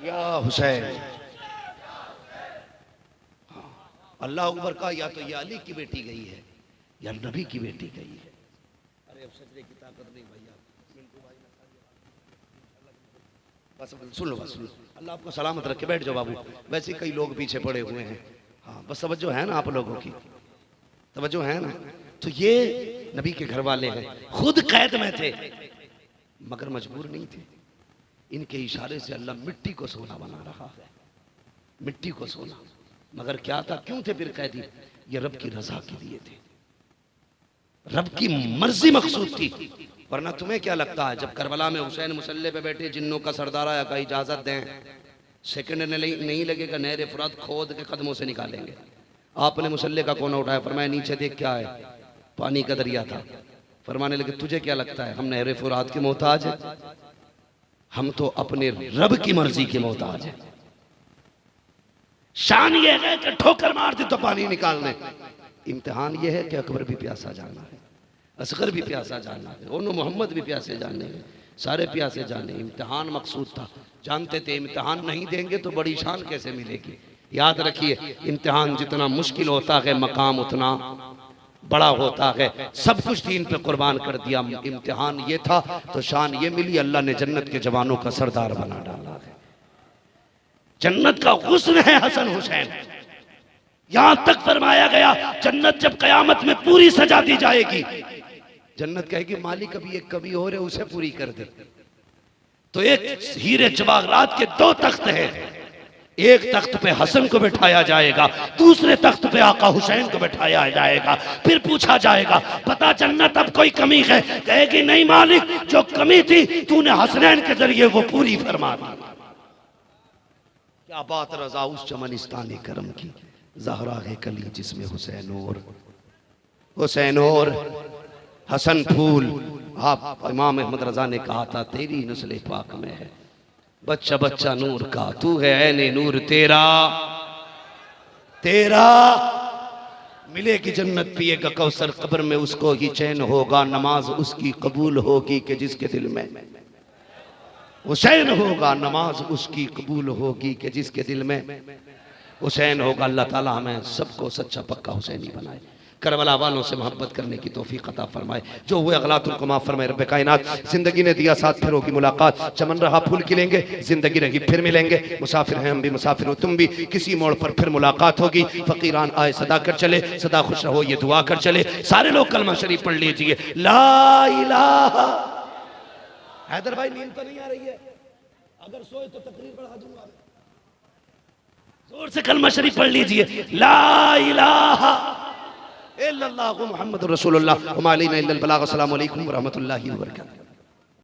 या हुसैन अल्लाह अकबर का या तो ये अली की बेटी गई है या नबी की बेटी गई है। अरे अब सजदे की ताकत नहीं भैया, बस सुन लो, बस सुन लो। अल्लाह आपको सलामत रखे, बैठ जाओ बाबू। वैसे कई लोग पीछे पड़े हुए हैं। हाँ बस तवज्जो है ना आप लोगों की, तवज्जो है ना। तो ये नबी के घर वाले हैं, खुद कैद में थे मगर मजबूर नहीं थे। इनके इशारे से अल्लाह मिट्टी को सोना बना रहा है, मिट्टी को सोना। मगर क्या था, क्यों थे फिर कैदी? ये रब की रजा के लिए थे, रब की मर्जी मकसूद थी। वरना तुम्हें क्या लगता है जब करबला में हुसैन मुसल्ले पे बैठे, जिन्नों का सरदार आया, का इजाजत दें, सेकंड नहीं लगेगा, नहर फुरात खोद के कदमों से निकालेंगे। आपने मुसल्ले का कोना उठाया, फरमाया नीचे देख क्या है, पानी का दरिया था। फरमाने लगे तुझे क्या लगता है हम नहर फुरात के मोहताज हैं? हम तो अपने रब की मर्जी के मोहताज हैं। शान ये है कि ठोकर मार दी तो पानी निकालने। इम्तिहान ये है कि अकबर भी प्यासा जाना है, असगर भी प्यासा जाना है, ओनो मोहम्मद भी प्यासे जाने हैं, सारे प्यासे जाने। इम्तिहान मकसूद था, जानते थे इम्तिहान नहीं देंगे तो बड़ी शान कैसे मिलेगी। याद रखिए इम्तिहान जितना मुश्किल होता है मकाम उतना बड़ा होता है। सब कुछ दीन पे कुर्बान कर दिया, इम्तिहान ये था तो शान ये मिली, अल्लाह ने जन्नत के जवानों का सरदार बना डाला है। जन्नत का हुस्न है हसन हुसैन। यहां तक फरमाया गया जन्नत जब कयामत में पूरी सजा दी जाएगी, जन्नत कहेगी मालिक अभी एक कमी हो रहे उसे पूरी कर दे। तो एक हीरे जवाहरात के दो तख्त हैं, एक तख्त पे हसन को बिठाया जाएगा, दूसरे तख्त पे आका हुसैन को बिठाया जाएगा। फिर पूछा जाएगा बता जन्नत अब कोई कमी है? कहेगी नहीं मालिक, जो कमी थी तूने हसनैन के जरिए वो पूरी फरमा दी। क्या बात रजा उस चमनिस्तान करम की, ज़हरा है कली जिसमें हुसैन और हसन फूल। आप इमाम अहमद रजा ने कहा था तेरी नस्ल पाक में है बच्चा बच्चा नूर का, तू है ऐने नूर तेरा तेरा। मिलेगी जन्नत पिएगा कौसर, कब्र में उसको ही चैन होगा, नमाज उसकी कबूल होगी कि जिसके दिल में हुसैन होगा, नमाज उसकी कबूल होगी कि जिसके दिल में हुसैन होगा। अल्लाह ताला हमें सबको सच्चा पक्का हुसैनी बनाए, करबला वालों से मोहब्बत करने की तौफीक अता फरमाए। जो हुए अगलात उनको माफ फरमाए रब्बे कायनात। जिंदगी ने दिया साथ फिर होगी मुलाकात, चमन रहा फूल खिलेंगे, जिंदगी रही फिर मिलेंगे। मुसाफिर हैं हम भी, मुसाफिर हो तुम भी, किसी मोड़ पर फिर मुलाकात होगी। फकीरान आए सदा कर चले, सदा खुश रहो ये दुआ कर चले। सारे लोग कलमा शरीफ पढ़ लीजिए, ला इलाहा। हैदर भाई नींद तो नहीं आ रही है? अगर सोए तो तकरीर बढ़ा दूंगा। जोर से कलमा शरीफ पढ़ लीजिए, ला इलाहा इल्लल्लाहु मुहम्मदुर रसूलुल्लाह व मा अलैना इल्लल बलाग। अस्सलामु अलैकुम व रहमतुल्लाहि व बरकातहू।